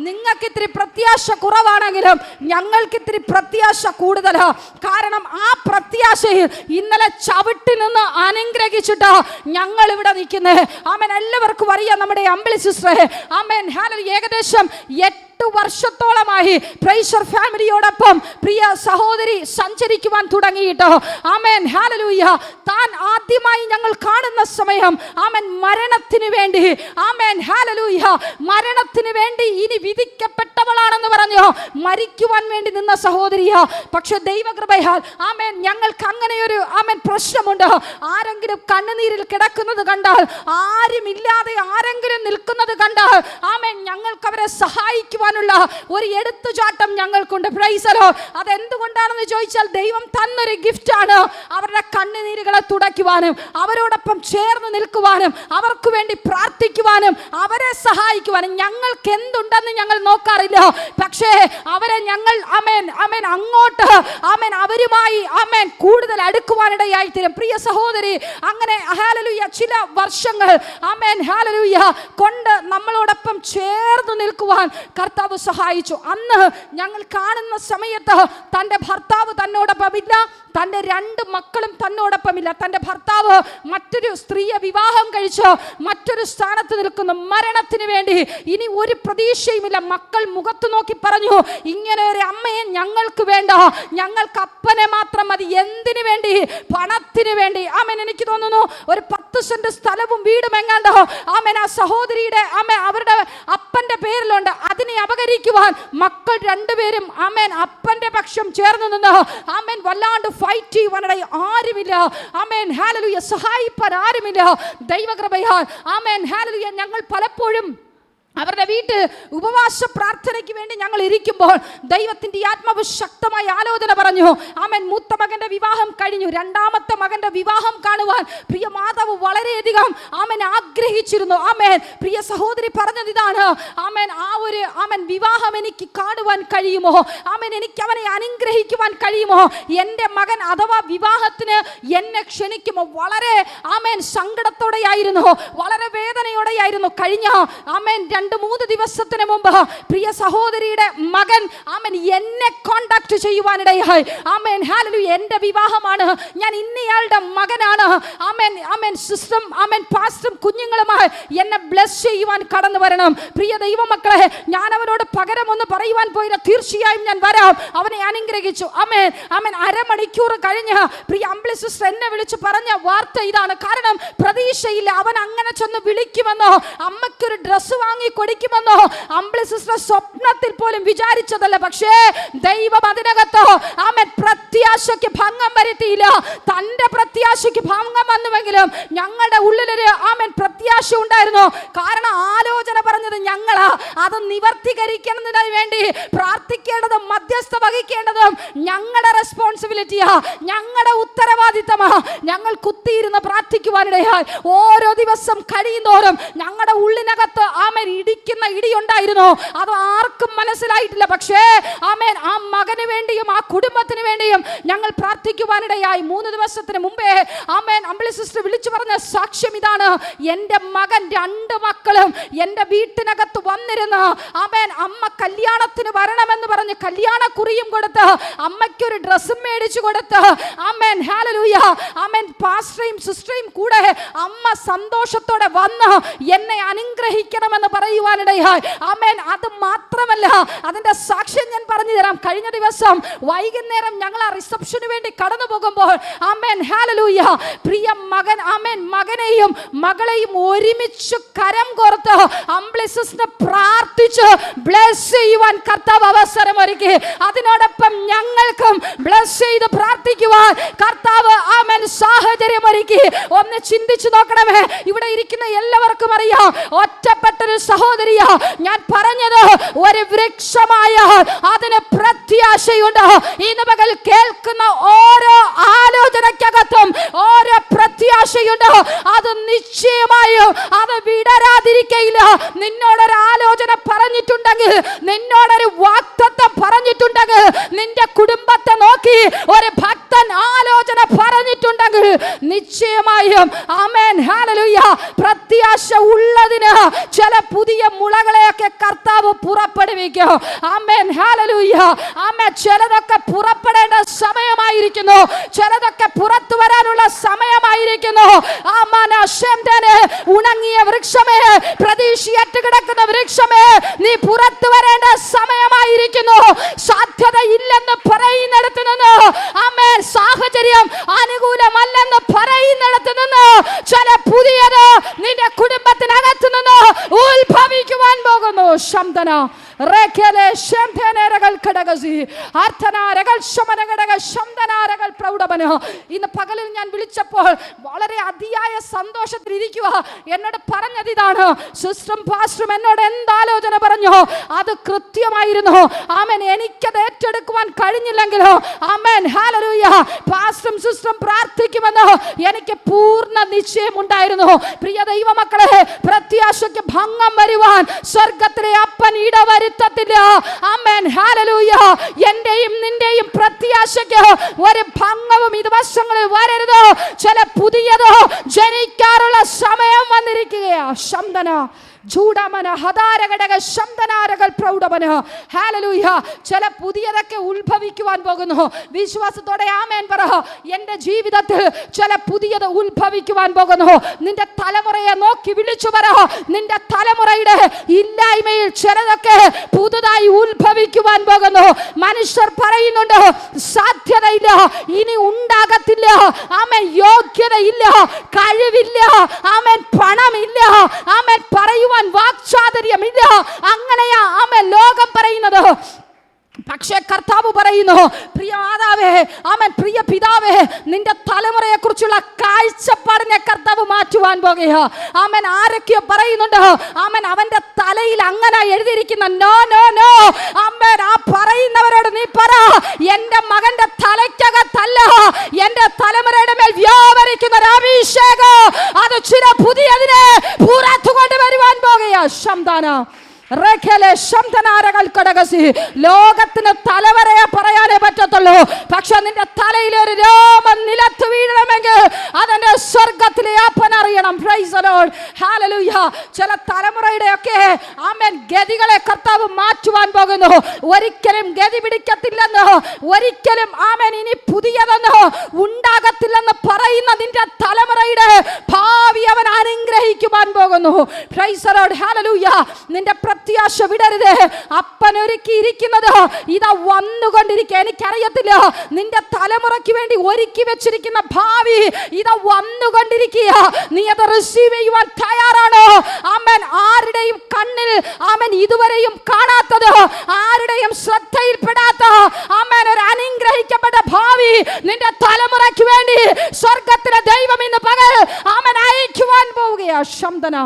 നിങ്ങൾക്ക് ഇത്തിരി പ്രത്യാശ കുറവാണെങ്കിലും ഞങ്ങൾക്ക് ഇത്തിരി പ്രത്യാശ കൂടുതലാണ്. കാരണം ആ പ്രത്യാശയിൽ ഇന്നലെ ചവിട്ടി നിന്ന് അനുഗ്രഹിച്ചിട്ട് ഞങ്ങൾ ഇവിടെ നിൽക്കുന്നത്. ആമേൻ. എല്ലാവർക്കും അറിയാം നമ്മുടെ അമ്പിളി സിസ്റ്ററെ. ആമേൻ, ഹല്ലേലൂയ. ഏകദേശം 8 വർഷത്തോളമായി പ്രൈസർ ഫാമിലിയോടൊപ്പം പ്രിയ സഹോദരി സഞ്ചരിക്കുവാൻ തുടങ്ങിയിട്ട്. ആമേൻ, ഹല്ലേലൂയ. താൻ ആദ്യമായി ഞങ്ങൾ കാണുന്ന സമയം ആമേൻ മരണത്തിന് വേണ്ടി, ആമേൻ, ഹല്ലേലൂയ, മരണത്തിന് വേണ്ടി ഇനി വിധിക്കപ്പെട്ടവളാണെന്ന് പറഞ്ഞു മരിക്കുവാൻ വേണ്ടി നിന്ന സഹോദരിയാ. പക്ഷെ ദൈവകൃപയാൽ ആമേൻ ഞങ്ങൾക്ക് അങ്ങനെയൊരു ആമേൻ പ്രശ്നമുണ്ട്. ആരെങ്കിലും കണ്ണുനീരിൽ കിടക്കുന്നത് കണ്ടാൽ, ആരുമില്ലാതെ ആരെങ്കിലും നിൽക്കുന്നത് കണ്ടാൽ ആമേൻ ഞങ്ങൾക്ക് അവരെ സഹായിക്കുവാനുള്ള ഒരു എടുത്തുചാട്ടം ഞങ്ങൾക്കുണ്ട്. Praise the Lord. അതെന്തുകൊണ്ടാണെന്ന് ചോദിച്ചാൽ ദൈവം തന്നൊരു ഗിഫ്റ്റ് ആണ്. അവരുടെ കണ്ണുനീരുകളെ തുടയ്ക്കുവാനും അവരോടൊപ്പം ചേർന്ന് നിൽക്കുവാനും അവർക്ക് വേണ്ടി പ്രാർത്ഥിക്കുവാനും അവരെ സഹായിക്കുവാനും. ഞങ്ങൾക്ക് എന്തുണ്ടെന്ന് ഞങ്ങൾ നോക്കാറില്ല. പക്ഷേ അവരെ ഞങ്ങൾ ആമേൻ ആമേൻ അങ്ങോട്ട് ആമേൻ അവരുമായി ആമേൻ കൂടുതൽ അടുക്കുവാനിടയായി തീരും. പ്രിയ സഹോദരി, അങ്ങനെ ഹല്ലേലൂയ ചില വർഷങ്ങൾ ആമേൻ ഹല്ലേലൂയ കൊണ്ട് നമ്മളോടൊപ്പം ചേർന്ന് നിൽക്കുവാൻ കർത്താവ് സഹായിച്ചു. അന്ന് ഞങ്ങൾ കാണുന്ന സമയത്ത് തൻ്റെ ഭർത്താവ് തന്നോടൊപ്പമില്ല, തൻ്റെ 2 മക്കളും തന്നോടൊപ്പമില്ല. തൻ്റെ ഭർത്താവ് മറ്റൊരു സ്ത്രീയെ വിവാഹം കഴിച്ച് മറ്റൊരു സ്ഥാനത്ത് നിൽക്കുന്നു. മരണത്തിന് വേണ്ടി ഇനി ഒരു പ്രതീക്ഷയുമില്ല. മക്കൾ മുഖത്ത് നോക്കി പറഞ്ഞു, ഇങ്ങനെ ഒരു അമ്മയെ ഞങ്ങൾക്ക് വേണ്ട, ഞങ്ങൾക്ക് അപ്പനെ മാത്രം മതി. എന്തിനു വേണ്ടി? പണത്തിന് വേണ്ടി. ആമേൻ. എനിക്ക് തോന്നുന്നു ഒരു 10 സെന്റ് സ്ഥലവും വീടും എങ്ങാണ്ടോ ആമേൻ ആ സഹോദരിയുടെ ആമേൻ അവരുടെ അപ്പന്റെ പേരിലുണ്ട്. അതിനെ അപകരിക്കുവാൻ മക്കൾ 2 പേരും ആമേൻ അപ്പന്റെ പക്ഷം ചേർന്ന് നിന്ന് ആമേൻ വല്ലാണ്ട് ഫൈറ്റ് ചെയ്യുവാനിടയിൽ ആരുമില്ല. ആമേൻ, ഹല്ലേലൂയ, സഹായിപ്പാൻ ആരുമില്ല. ദൈവകൃപയാൽ ആമേൻ, ഹല്ലേലൂയ, ഞങ്ങൾ പലപ്പോഴും അവരുടെ വീട്ടിൽ ഉപവാസ പ്രാർത്ഥനയ്ക്ക് വേണ്ടി ഞങ്ങൾ ഇരിക്കുമ്പോൾ ദൈവത്തിൻ്റെ ആത്മാവ് ശക്തമായ ആലോചന പറഞ്ഞു. ആമേൻ. മൂത്ത മകന്റെ വിവാഹം കഴിഞ്ഞു. 2ാമത്തെ മകന്റെ വിവാഹം കാണുവാൻ പ്രിയ മാതാവ് വളരെയധികം ആമേൻ ആഗ്രഹിച്ചിരുന്നു. ആമേൻ. പ്രിയ സഹോദരി പറഞ്ഞത് ഇതാണ്, ആമേൻ ആ ഒരു ആമേൻ വിവാഹം എനിക്ക് കാണുവാൻ കഴിയുമോ? ആമേൻ എനിക്ക് അവനെ അനുഗ്രഹിക്കുവാൻ കഴിയുമോ? എൻ്റെ മകൻ അഥവാ വിവാഹത്തിന് എന്നെ ക്ഷണിക്കുമോ? വളരെ ആമേൻ സങ്കടത്തോടെയായിരുന്നു, വളരെ വേദനയോടെയായിരുന്നു. കഴിഞ്ഞ ആമേൻ 2-3 ദിവസത്തിന് മുമ്പ് പ്രിയ സഹോദരിയുടെ മകൻ ആമേൻ എന്നെ കോണ്ടാക്ട് ചെയ്യുവാനിടയായി. ആമേൻ, ഹല്ലേലൂയ, എൻ്റെ വിവാഹമാണ്, ഞാൻ ഇന്നയാളുടെ മകനാണ്. ആമേൻ ആമേൻ സിസ്റ്റം ആമേൻ പാസ്റ്ററും കുഞ്ഞുങ്ങളുമായി എന്നെ ബ്ലെസ് ചെയ്യുവാൻ കടന്നു വരണം. പ്രിയ ദൈവമക്കളെ, ഞാൻ അവനോട് പകരമൊന്ന് പറയുവാൻ പോയില്ല. തീർച്ചയായും ഞാൻ വരാം. അവനെ അനുഗ്രഹിച്ചു. ആമേൻ ആമേൻ. അരമണിക്കൂർ കഴിഞ്ഞ് പ്രിയ അമ്പിളി സിസ്റ്റർ എന്നെ വിളിച്ച് പറഞ്ഞ വാർത്ത ഇതാണ്. കാരണം പ്രതീക്ഷയില്ല. അവൻ അങ്ങനെ ചെന്ന് വിളിക്കുമെന്നോ അമ്മയ്ക്കൊരു ഡ്രസ്സ് വാങ്ങി കൊടുക്കുമെന്നോ അമ്പിളി സിസ്റ്റർ സ്വപ്നത്തിൽ പോലും വിചാരിച്ചതല്ല. പക്ഷേ ദൈവം അതിനകത്ത് ആമേൻ പ്രത്യാശയ്ക്ക് ഭംഗം വരുത്തിയില്ല. തൻ്റെ പ്രത്യാശയ്ക്ക് ഭംഗം വന്നുവെങ്കിലും ഞങ്ങളുടെ ഉള്ളിലൊരു ആമേൻ പ്രത്യാശ ഉണ്ടായിരുന്നു. കാരണം ആലോചന പറഞ്ഞത് ഞങ്ങളാ. അത് നിവർത്തീകരിക്കുന്നതിന് വേണ്ടി പ്രാർത്ഥിക്കേണ്ടതും മധ്യസ്ഥ വഹിക്കേണ്ടതും ഞങ്ങളുടെ റെസ്പോൺസിബിലിറ്റിയാ, ഞങ്ങളുടെ ഉത്തരവാദിത്തമാ. ഞങ്ങൾ കുത്തിയിരുന്ന് പ്രാർത്ഥിക്കുവാനിടയായി ഓരോ ദിവസം കഴിയുന്നോറും ഞങ്ങളുടെ ഉള്ളിനകത്ത് ആമേൻ ഇടിക്കുന്ന ഇടിയുണ്ടായിരുന്നു. അത് ആർക്കും മനസ്സിലായിട്ടില്ല. പക്ഷേ ആമേൻ ആ മകന് വേണ്ടിയും ആ കുടുംബത്തിന് വേണ്ടിയും ഞങ്ങൾ പ്രാർത്ഥിക്കുവാനിടയായി. 3 ദിവസത്തിന് മുമ്പേ ആമേൻ അമ്പിളി സിസ്റ്റർ വിളിച്ചു പറഞ്ഞ സാക്ഷ്യം ഇതാണ്. എൻ്റെ മകൻ 2 മക്കളും എൻ്റെ വീട്ടിനകത്ത് വന്നിരുന്ന് ആമേൻ അമ്മ കല്യാണത്തിന് വരണമെന്ന് പറഞ്ഞ് കല്യാണ കുറിയും കൊടുത്ത് അമ്മയ്ക്കൊരു ഡ്രസ്സും മേടിച്ചു കൊടുത്ത് ആമേൻ ഹല്ലേലൂയ ആമേൻ പാസ്റ്ററേയും സിസ്റ്ററേയും കൂടെ അമ്മ സന്തോഷത്തോടെ വന്ന് എന്നെ അനുഗ്രഹിക്കണമെന്ന് പറയുവാനിടയായി. ആമേൻ. അത് മാത്രമല്ല, അതിന്റെ സാക്ഷ്യം ഞാൻ പറഞ്ഞു തരാം. കഴിഞ്ഞ ദിവസം വൈകുന്നേരം ഞങ്ങൾ ആ റിസപ്ഷന് വേണ്ടി കടന്നു പോകുമ്പോൾ ആമേൻ ഹല്ലേലൂയ പ്രിയ മകൻ ആമേൻ മകനെയും മകളെയും ഒരുമിച്ച് കരം കോർത്ത് അംബ്ലിസിനെ പ്രാർത്ഥിച്ച് ബ്ലെസ് ചെയ്യുവാൻ കർത്താവ് അവസരമൊരുക്കി. അതിനോടൊപ്പം ഞങ്ങൾക്കും ബ്ലെസ് ചെയ്ത് പ്രാർത്ഥിക്കുവാൻ കർത്താവ് ആമേൻ സാഹചര്യമൊരുക്കി. ഒന്ന് ചിന്തിച്ചു നോക്കണമേ. ഇവിടെ ഇരിക്കുന്ന എല്ലാവർക്കും അറിയാം, ഒറ്റപ്പെട്ടൊരു സഹോദരിയാ ഞാൻ പറഞ്ഞത്. ഒരു വൃക്ഷമായ അതിന് പ്രത്യാശയുണ്ട്. ഇന്ന് പകൽ കേൾക്കുന്ന ഓരോ ആലോചനയ്ക്കകത്തും ഓരോ പ്രത്യാശയുണ്ട്. അത് നിശ്ചയമായും അത് വിടരാതിരിക്കയില്ല. നിന്നോടൊരു ആലോചന പറഞ്ഞിട്ടുണ്ടെങ്കിൽ, നിന്നോടൊരു വാഗ്ദത്തം പറഞ്ഞിട്ടുണ്ടെങ്കിൽ, നിന്റെ കുടുംബത്തെ നോക്കി ഒരു ഭക്തൻ ആലോചന പറഞ്ഞിട്ടുണ്ടെങ്കിൽ നിശ്ചയമായും ആമേൻ ഹല്ലേലൂയ പ്രത്യാശ ഉള്ളതിന് ചില പുതിയ മുളകളെയൊക്കെ കർത്താവ് പുറപ്പെടുവിക്കും. ആമേൻ ഹല്ലേലൂയ. ആമേൻ. ചിലതൊക്കെ പുറപ്പെടേണ്ട സമയമായിരിക്കുന്നു, ചിലതൊക്കെ പുറത്തു വരാനുള്ള സമയമായിരിക്കുന്നു. ആമേൻ. ശംദനെ ഉണങ്ങിയ വൃക്ഷമേ, പ്രതീക്ഷയറ്റ് കിടക്കുന്ന വൃക്ഷമേ, നീ പുറത്തു വരേണ്ട സമയമായിരിക്കുന്നു. സാധ്യതയില്ലെന്ന് പറയുന്നിടത്ത് നിന്ന് ആമേൻ സാഹചര്യം അനുകൂലമല്ലെന്ന് പറയുന്നിടത്ത് നിന്ന് ചില പുതിയത് നിന്റെ കുടുംബത്തിനകത്ത് നിന്ന് ഉത്ഭവിക്കുവാൻ പോകുന്നു. ശംദന റേഖലെ ശംദനരകൾ ഘടകസി അർത്ഥനാരകൾ ശമനഘടക ശംദനാരകൾ പ്രൗഢമന. ഇന്ന് പകലിൽ ഞാൻ വിളിച്ചപ്പോൾ വളരെ അതിയായ സന്തോഷത്തിൽ ഇരിക്കുക. എന്നോട് പറഞ്ഞത് ഇതാണ്, സിസ്റ്ററും പാസ്റ്ററും എന്നോട് എന്താലോചന പറഞ്ഞു അത് കൃത്യമായിരുന്നു. ആമേൻ. എനിക്കത് ഏറ്റെടുക്കുവാൻ കഴിഞ്ഞില്ലെങ്കിലോ ആമേൻ ഹല്ലേലൂയ പാസ്റ്ററും സിസ്റ്ററും പ്രാർത്ഥിക്കുമെന്ന് എനിക്ക് പൂർണ്ണ നിശ്ചയമുണ്ടായിരുന്നു. പ്രിയ ദൈവമക്കളെ, പ്രത്യാശയ്ക്ക് ഭംഗം വരുവാൻ സ്വർഗത്തിലെ അപ്പൻ ഇടവരുത്തത്തില്ല. Amen hallelujah. എന്റെയും നിന്റെയും പ്രത്യാശയ്ക്ക് ഒരു ഭംഗവും ഇത് വശങ്ങളിൽ വരരുത്. ചില പുതിയത് ജനിക്കാറുള്ള സമയം വന്നിരിക്കുകയാ. ശംദന ജൂഡമന ഹദാരഘടക ശംദനാരകൾ പ്രൗഢമന. ഹല്ലേലൂയ. ചില പുതിയതൊക്കെ ഉത്ഭവിക്കുവാൻ പോകുന്നു. വിശ്വാസത്തോടെ ആമേൻ പറ. എൻ്റെ ജീവിതത്തിൽ ചില പുതിയത് ഉത്ഭവിക്കുവാൻ പോകുന്നു. നിന്റെ തലമുറയെ നോക്കി വിളിച്ചു പറ. നിന്റെ തലമുറയുടെ ഇല്ലായ്മയിൽ ചിലതൊക്കെ പുതുതായി ഉത്ഭവിക്കുവാൻ പോകുന്നു. മനുഷ്യർ പറയുന്നുണ്ട് സാധ്യതയില്ല, ഇനി ഉണ്ടാകത്തില്ല, ആമേൻ യോഗ്യതയില്ല, കഴിവില്ല, ആമേൻ പണമില്ല, ആമേൻ പറയുവാൻ വാക്ചാതുര്യമില്ല. അങ്ങനെയാ ആമേൻ ലോകം പറയുന്നത്. പക്ഷേ കർത്താവ് പറയുന്നു, പ്രിയ മാതാവേ, ആമേൻ, പ്രിയ പിതാവേ, നിന്റെ തലമുറയെ കുറിച്ചുള്ള കാഴ്ചപ്പാടിനെ കർത്താവ് മാറ്റുവാൻ പോകുക. ആമേൻ. ആരൊക്കെയോ പറയുന്നുണ്ട്, ആമേൻ, അവന്റെ തലയിൽ അങ്ങനെ എഴുതിയിരിക്കുന്ന നോ നോ നോ. ആമേൻ. ആ പറയുന്നവരോട് നീ പറ, എന്റെ മകന്റെ തലയ്ക്കകത്തല്ല, എന്റെ തലമുറയുടെ മേൽ വ്യാപരിക്കുന്ന ഒരു അഭിഷേകം അത് ചില പുതിയതിനെ പുറത്തു കൊണ്ടുവരുവാൻ പോകുക. ശംദാന ലോകത്തിന് തലവരയെ പറയാനേ പറ്റത്തുള്ളൂ. പക്ഷെ നിന്റെ തലയിൽ ഒരു രോമം നിലത്ത് വീഴണമെങ്കിൽ അതെന്റെ സ്വർഗത്തിലെ അപ്പൻ അറിയണം. Price the Lord. ഹല്ലേലൂയ. ചില തലമുറയുടെ ഒക്കെ ആമേൻ ഗതികളെ കർത്താവ് മാറ്റുവാൻ പോകുന്നു. ഒരിക്കലും ഗതി പിടിക്കത്തില്ലെന്ന്, ഒരിക്കലും ആമേൻ ഇനി പുതിയതെന്ന് ഉണ്ടാകത്തില്ലെന്ന് പറയുന്ന നിന്റെ തലമുറയുടെ ഭാവി അവൻ അനുഗ്രഹിക്കുവാൻ പോകുന്നു. Price the Lord. ഹല്ലേലൂയ. നിന്റെ പ്രത്യാശ വിടരുത്. അപ്പൻ ഒരുക്കിയിരിക്കുന്നത് ഇതാ വന്നുകൊണ്ടിരിക്കുക. എനിക്കറിയത്തില്ല നിന്റെ തലമുറയ്ക്ക് വേണ്ടി ഒരുക്കി വെച്ചിരിക്കുന്ന ഭാവി ഇതാ വന്നുകൊണ്ടിരിക്കുക. നീ അത് റിസീവ് ചെയ്യുവാൻ തയ്യാറാണോ? ആമേൻ. ആരുടെയും കണ്ണിൽ ആമേൻ ഇതുവരെയും കാണാത്തത്, ആരുടെയും ശ്രദ്ധയിൽപ്പെടാത്ത ആമേൻ ഒരു അനുഗ്രഹിക്കപ്പെട്ട ഭാവി നിന്റെ തലമുറയ്ക്ക് വേണ്ടി സ്വർഗത്തിലെ ദൈവം ഇന്ന് പകൽ ആമേൻ അയക്കുവാൻ പോവുകയാ. ശംദന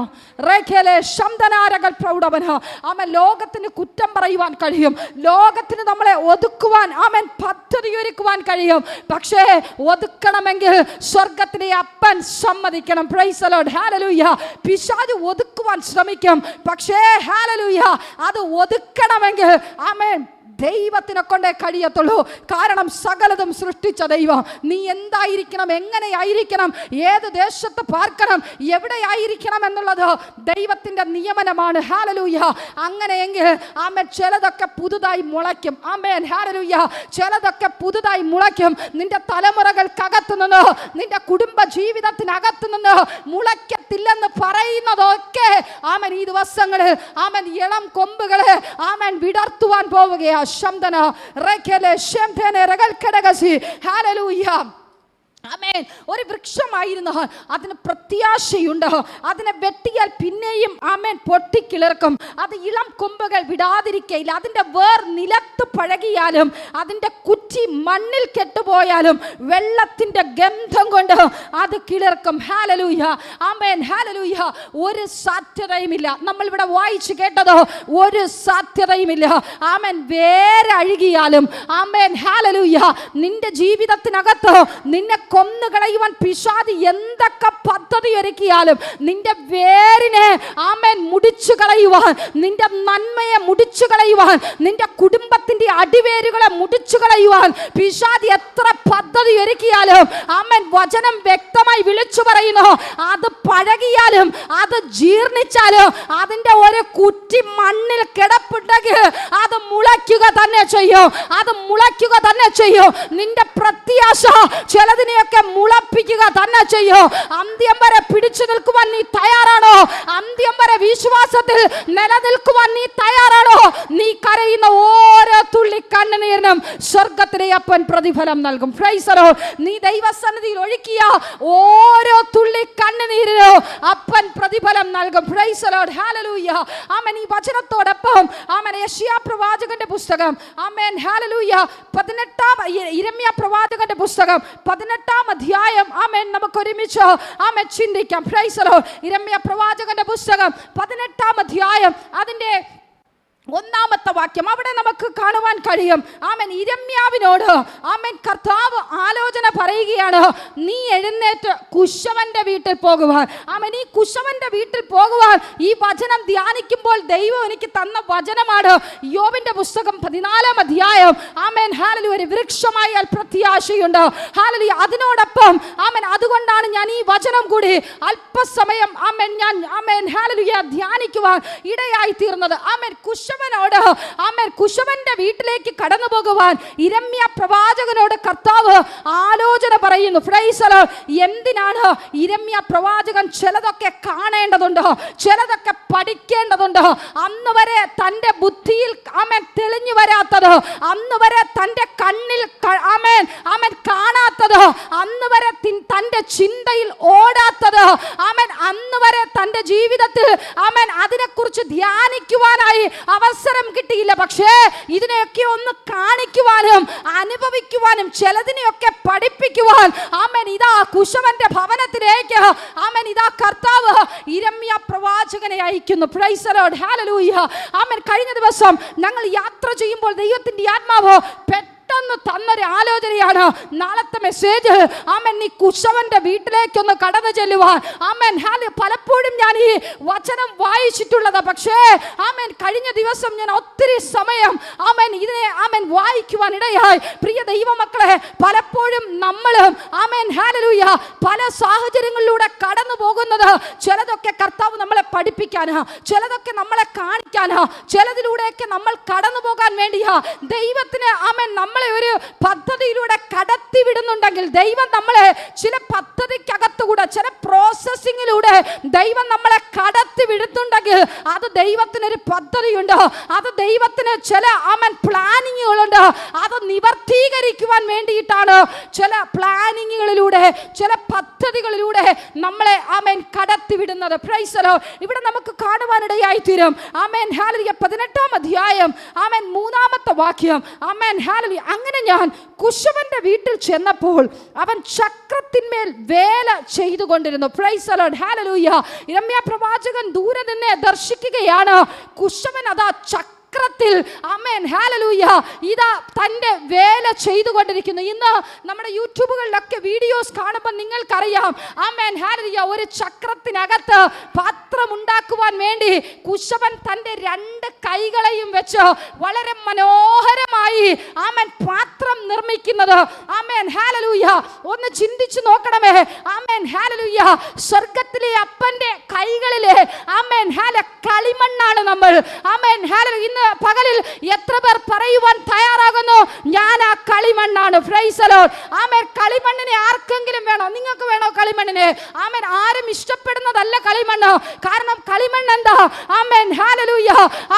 റേഖലെ ശംദനാരകൾ പ്രൗഢമന. ആമേൻ. ലോകത്തിന് കുറ്റം പറയുവാൻ കഴിയും, ലോകത്തിന് നമ്മളെ ഒതുക്കുവാൻ ആമേൻ പദ്ധതി ഒരുക്കുവാൻ കഴിയും. പക്ഷേ ഒതുക്കണമെങ്കിൽ സ്വർഗത്തിലെ അപ്പൻ സമ്മതിക്കണം. Price the Lord. ഹല്ലേലൂയ. പിശാച് ഒതുക്കുവാൻ ശ്രമിക്കും, പക്ഷേ ഹല്ലേലൂയ അത് ഒതുക്കണമെങ്കിൽ ആമേൻ ദൈവത്തിനെ കൊണ്ടേ കഴിയത്തുള്ളൂ. കാരണം സകലതും സൃഷ്ടിച്ച ദൈവം. നീ എന്തായിരിക്കണം, എങ്ങനെയായിരിക്കണം, ഏത് ദേശത്ത് പാർക്കണം, എവിടെയായിരിക്കണം എന്നുള്ളത് ദൈവത്തിന്റെ നിയമനമാണ്. ഹല്ലേലൂയ. അങ്ങനെയെങ്കിൽ ആമേൻ ചിലതൊക്കെ പുതുതായി മുളയ്ക്കും. Amen hallelujah. ചിലതൊക്കെ പുതുതായി മുളയ്ക്കും. നിന്റെ തലമുറകൾക്കകത്തു നിന്ന്, നിന്റെ കുടുംബ ജീവിതത്തിനകത്തു നിന്ന് മുളയ്ക്കത്തില്ലെന്ന് പറയുന്നതൊക്കെ ആമേൻ ഈ ദിവസങ്ങളിൽ ആമേൻ ഇളം കൊമ്പുകളെ ആമേൻ വിടർത്തുവാൻ പോവുകയാ. ശബ്ദന റെക്കലെ ശംതനെ റഗൽക്കടഗസി. ഹല്ലേലൂയ. ആമേൻ. ഒരു വൃക്ഷമായിരുന്നു, അതിന് പ്രത്യാശയുണ്ട്. അതിനെ വെട്ടിയാൽ പിന്നെയും ആമേൻ പൊട്ടിക്കിളിർക്കും. അത് ഇളം കൊമ്പുകൾ വിടാതിരിക്കയില്ല. അതിൻ്റെ വേർ നിലത്ത് പഴകിയാലും അതിൻ്റെ കുറ്റി മണ്ണിൽ കെട്ടുപോയാലും വെള്ളത്തിൻ്റെ ഗന്ധം കൊണ്ട് അത് കിളിർക്കും. ഹല്ലേലൂയ. ആമേൻ. ഹല്ലേലൂയ. ഒരു സാധ്യതയുമില്ല. നമ്മൾ ഇവിടെ വായിച്ചു കേട്ടത് ഒരു സാധ്യതയുമില്ല. ആമേൻ. വേരഴുകിയാലും ആമേൻ ഹല്ലേലൂയ നിന്റെ ജീവിതത്തിനകത്ത് നിന്നെ കൊന്നുകളയുവാൻ പിശാച് എന്തൊക്കെ പദ്ധതി ഒരുക്കിയാലും നിന്റെ വേരിനെ ആമേൻ മുടിച്ചു കളയുവാൻ, നിന്റെ നന്മയെ മുടിച്ചു കളയുവാൻ, നിന്റെ കുടുംബത്തിന്റെ അടിവേരുകളെ മുടിച്ചു കളയുവാൻ പിശാച് എത്ര പദ്ധതി ഒരുക്കിയാലും ആമേൻ വചനം വ്യക്തമായി വിളിച്ചു പറയുന്നു, അത് പഴകിയാലും അത് ജീർണിച്ചാലും അതിന്റെ ഒരു കുറ്റി മണ്ണിൽ കിടപ്പുണ്ടെങ്കിൽ അത് മുളയ്ക്കുക തന്നെ ചെയ്യും. അത് മുളയ്ക്കുക തന്നെ ചെയ്യും. നിന്റെ പ്രത്യാശ ചിലതിനെ മുളപ്പിക്കുക തന്നെ ചെയ്യോ. അന്ത്യം വരെ പിടിച്ചു നിൽക്കുവാൻ നീ തയ്യാറാണോ? അന്ത്യം വരെ വിശ്വാസത്തിൽ നിലനിൽക്കുവാൻ നീ തയ്യാറാണോ? നീ കരയുന്ന ഓരോ തുള്ളി കണ്ണുനീരിനും സ്വർഗ്ഗത്തിലെ അപ്പൻ പ്രതിഫലം നൽകും. Price the Lord. നീ ദൈവസന്നിധിയിൽ ഒഴുക്കിയ ഓരോ തുള്ളി കണ്ണുനീരിനും അപ്പൻ പ്രതിഫലം നൽകും. Price the Lord. ഹല്ലേലൂയ. ആമേൻ. ഈ വചനത്തോടൊപ്പം ആമേൻ യെശയ്യാ പ്രവാചകന്റെ പുസ്തകം ആമേൻ ഹല്ലേലൂയ 18 യിരെമ്യാ പ്രവാചകന്റെ പുസ്തകം 18 അധ്യായം ആമേൻ നമുക്ക് ഒരുമിച്ച് ആമേൻ ചിന്തിക്കാം. Price the Lord. യിരെമ്യാ പ്രവാചകന്റെ പുസ്തകം 18 അധ്യായം അതിന്റെ 1-ാമത്തെ വാക്യം അവിടെ നമുക്ക് കാണുവാൻ കഴിയും. ആമേൻ. യിരെമ്യാവിനോട് ആമേൻ കർത്താവ് ആലോചന പറയുകയാണ്, നീ എഴുന്നേറ്റ് കുശവന്റെ വീട്ടിൽ പോകുവാൻ. ആമേൻ. ഈ കുശവന്റെ വീട്ടിൽ പോകുവാൻ ഈ വചനം ധ്യാനിക്കുമ്പോൾ ദൈവം എനിക്ക് തന്ന വചനമാണ്. യോബിന്റെ പുസ്തകം 14-ാം അധ്യായം ആമേൻ ഹല്ലേലൂയ. ഒരു വൃക്ഷമായാൽ പ്രത്യാശയുണ്ട്. ഹല്ലേലൂയ. അതിനോടൊപ്പം ആമേൻ അതുകൊണ്ടാണ് ഞാൻ ഈ വചനം കൂടി അല്പസമയം ആമേൻ ഞാൻ ആമേൻ ഹല്ലേലൂയ ധ്യാനിക്കുവാൻ ഇടയായി തീർന്നത്. ആമേൻ. കുശവനോട് ആമേൻ കുശവന്റെ വീട്ടിലേക്ക് കടന്നു പോകുവാൻ യിരെമ്യാ പ്രവാചകനോട് കർത്താവ് ആലോചന പറയുന്നു. Price the Lord. എന്തിനാണ് യിരെമ്യാ പ്രവാചകൻ ചിലതൊക്കെ കാണേണ്ടതുണ്ട്, ചിലതൊക്കെ പഠിക്കേണ്ടതുണ്ട്. അന്ന് വരെ തൻ്റെ ബുദ്ധിയിൽ ആമേൻ തെളിഞ്ഞു വരാത്തത്, അന്ന് വരെ തൻ്റെ കണ്ണിൽ ആമേൻ ആമേൻ കാണാത്തത്, അന്ന് വരെ തൻ്റെ ചിന്തയിൽ ഓടാത്തത്, ആമേൻ അന്ന് വരെ തൻ്റെ ജീവിതത്തിൽ ആമേൻ അതിനെക്കുറിച്ച് ധ്യാനിക്കുവാനായി അവസരം കിട്ടിയില്ല. പക്ഷേ ഇതിനെയൊക്കെ ഒന്ന് കാണിക്കുവാനും അനുഭവിക്കുവാനും ചിലതിനെയൊക്കെ പഠിപ്പിക്കുവാൻ ആമേൻ ഇതാ കുശവന്റെ ഭവനത്തിലേക്ക് ആമേൻ ഇതാ കർത്താവ് യിരെമ്യാ പ്രവാചകനെ അയക്കുന്നു. Price the Lord. ഹല്ലേലൂയ. ആമേൻ. കഴിഞ്ഞ ദിവസം ഞങ്ങൾ യാത്ര ചെയ്യുമ്പോൾ ദൈവത്തിന്റെ ആത്മാവ് തന്നൊരു ആലോചനയാണ്. നാളത്തെ മെസ്സേജ് ആമേൻ നീ കുശവന്റെ വീട്ടിലേക്കൊന്ന് കടന്നു ചെല്ലുവാൻ. Amen hallelujah. പലപ്പോഴും ഞാൻ ഈ വചനം വായിച്ചിട്ടുള്ളത്, പക്ഷേ ആമേൻ കഴിഞ്ഞ ദിവസം ഞാൻ ഒത്തിരി സമയം ആമേൻ ഇതിനെ ആമേൻ വായിക്കുവാൻ ഇടയായി. പ്രിയ ദൈവമക്കളെ, പലപ്പോഴും നമ്മൾ ആമേൻ ഹല്ലേലൂയ പല സാഹചര്യങ്ങളിലൂടെ കടന്നു പോകുന്നത് ചിലതൊക്കെ കർത്താവ് നമ്മളെ പഠിപ്പിക്കാനാ, ചിലതൊക്കെ നമ്മളെ കാണിക്കാനാ, ചിലതിലൂടെയൊക്കെ നമ്മൾ കടന്നു പോകാൻ വേണ്ടിയാ. ദൈവത്തിന് ആമേൻ നമ്മളെ ഒരു പദ്ധതിയിലൂടെ കടത്തി വിടുന്നുണ്ടെങ്കിൽ, ദൈവം നമ്മളെ ചില പദ്ധതിക്കകത്തുകൂടെ ചില പ്രോസസ്സിങ്ങിലൂടെ ദൈവം നമ്മളെ കടത്തി വിടുന്നുണ്ടെങ്കിൽ അത് ദൈവത്തിനൊരു പദ്ധതിയുണ്ട്, അത് ദൈവത്തിന് ചില ആമേൻ പ്ലാനിങ്ങുകളുണ്ട്. അത് നിവർത്തീകരിക്കുവാൻ വേണ്ടിയിട്ടാണ് ചില പ്ലാനിങ്ങുകളിലൂടെ ചില പദ്ധതികളിലൂടെ നമ്മളെ ആമേൻ കടത്തി വിടുന്നത്. Price the Lord. ഇവിടെ നമുക്ക് കാണുവാനിടയായി തീരും. ആമേൻ ഹല്ലേലൂയ 18-ാം അധ്യായം ആമേൻ 3-ാമത്തെ വാക്യം ആമേൻ ഹല്ലേലൂയ. അങ്ങനെ ഞാൻ കുശവന്റെ വീട്ടിൽ ചെന്നപ്പോൾ അവൻ ചക്രത്തിന്മേൽ വേല ചെയ്തുകൊണ്ടിരുന്നു. Price the Lord. ഹല്ലേലൂയ. യിരെമ്യാ പ്രവാചകൻ ദൂരെ നിന്നെ ദർശിക്കുകയാണ്. കുശവൻ അതാ ചക്രത്തിൽ ആമേൻ ഹല്ലേലൂയ ഇതാ തൻ്റെ വേല ചെയ്തുകൊണ്ടിരിക്കുന്നു. ഇന്ന് നമ്മുടെ യൂട്യൂബുകളിലൊക്കെ വീഡിയോസ് കാണുമ്പോൾ നിങ്ങൾക്കറിയാം ആമേൻ ഹല്ലേലൂയ ഒരു ചക്രത്തിനകത്ത് പാത്രം ഉണ്ടാക്കുവാൻ വേണ്ടി കുശവൻ തൻ്റെ 2 കൈകളെയും വെച്ച് വളരെ മനോഹരമായി എങ്ങനെയായി ആമേൻ പാത്രം നിർമ്മിക്കുന്നത്? Amen hallelujah. ഒന്ന് ചിന്തിച്ചു നോക്കണമേ. Amen hallelujah. സ്വർഗ്ഗത്തിലെ അപ്പന്റെ കൈകളിലെ ആമേൻ കളിമണ്ണാണ് നമ്മൾ. ആമേൻ ഹല്ലേലൂയ. ഇന്ന് പകലിൽ എത്ര പേർ പറയുവാൻ തയ്യാറാകുന്നു, ഞാൻ ആ കളിമണ്ണാണ്? Praise the Lord. ആമേൻ. കളിമണ്ണിനെ ആർക്കെങ്കിലും വേണോ? നിങ്ങൾക്ക് വേണോ കളിമണ്ണിനെ? ആമേൻ. ആരും ഇഷ്ടപ്പെടുന്നതല്ല കളിമണ്ണ്. കാരണം കളിമണ്ണ് എന്താ? ആമേൻ ഹല്ലേലൂയ.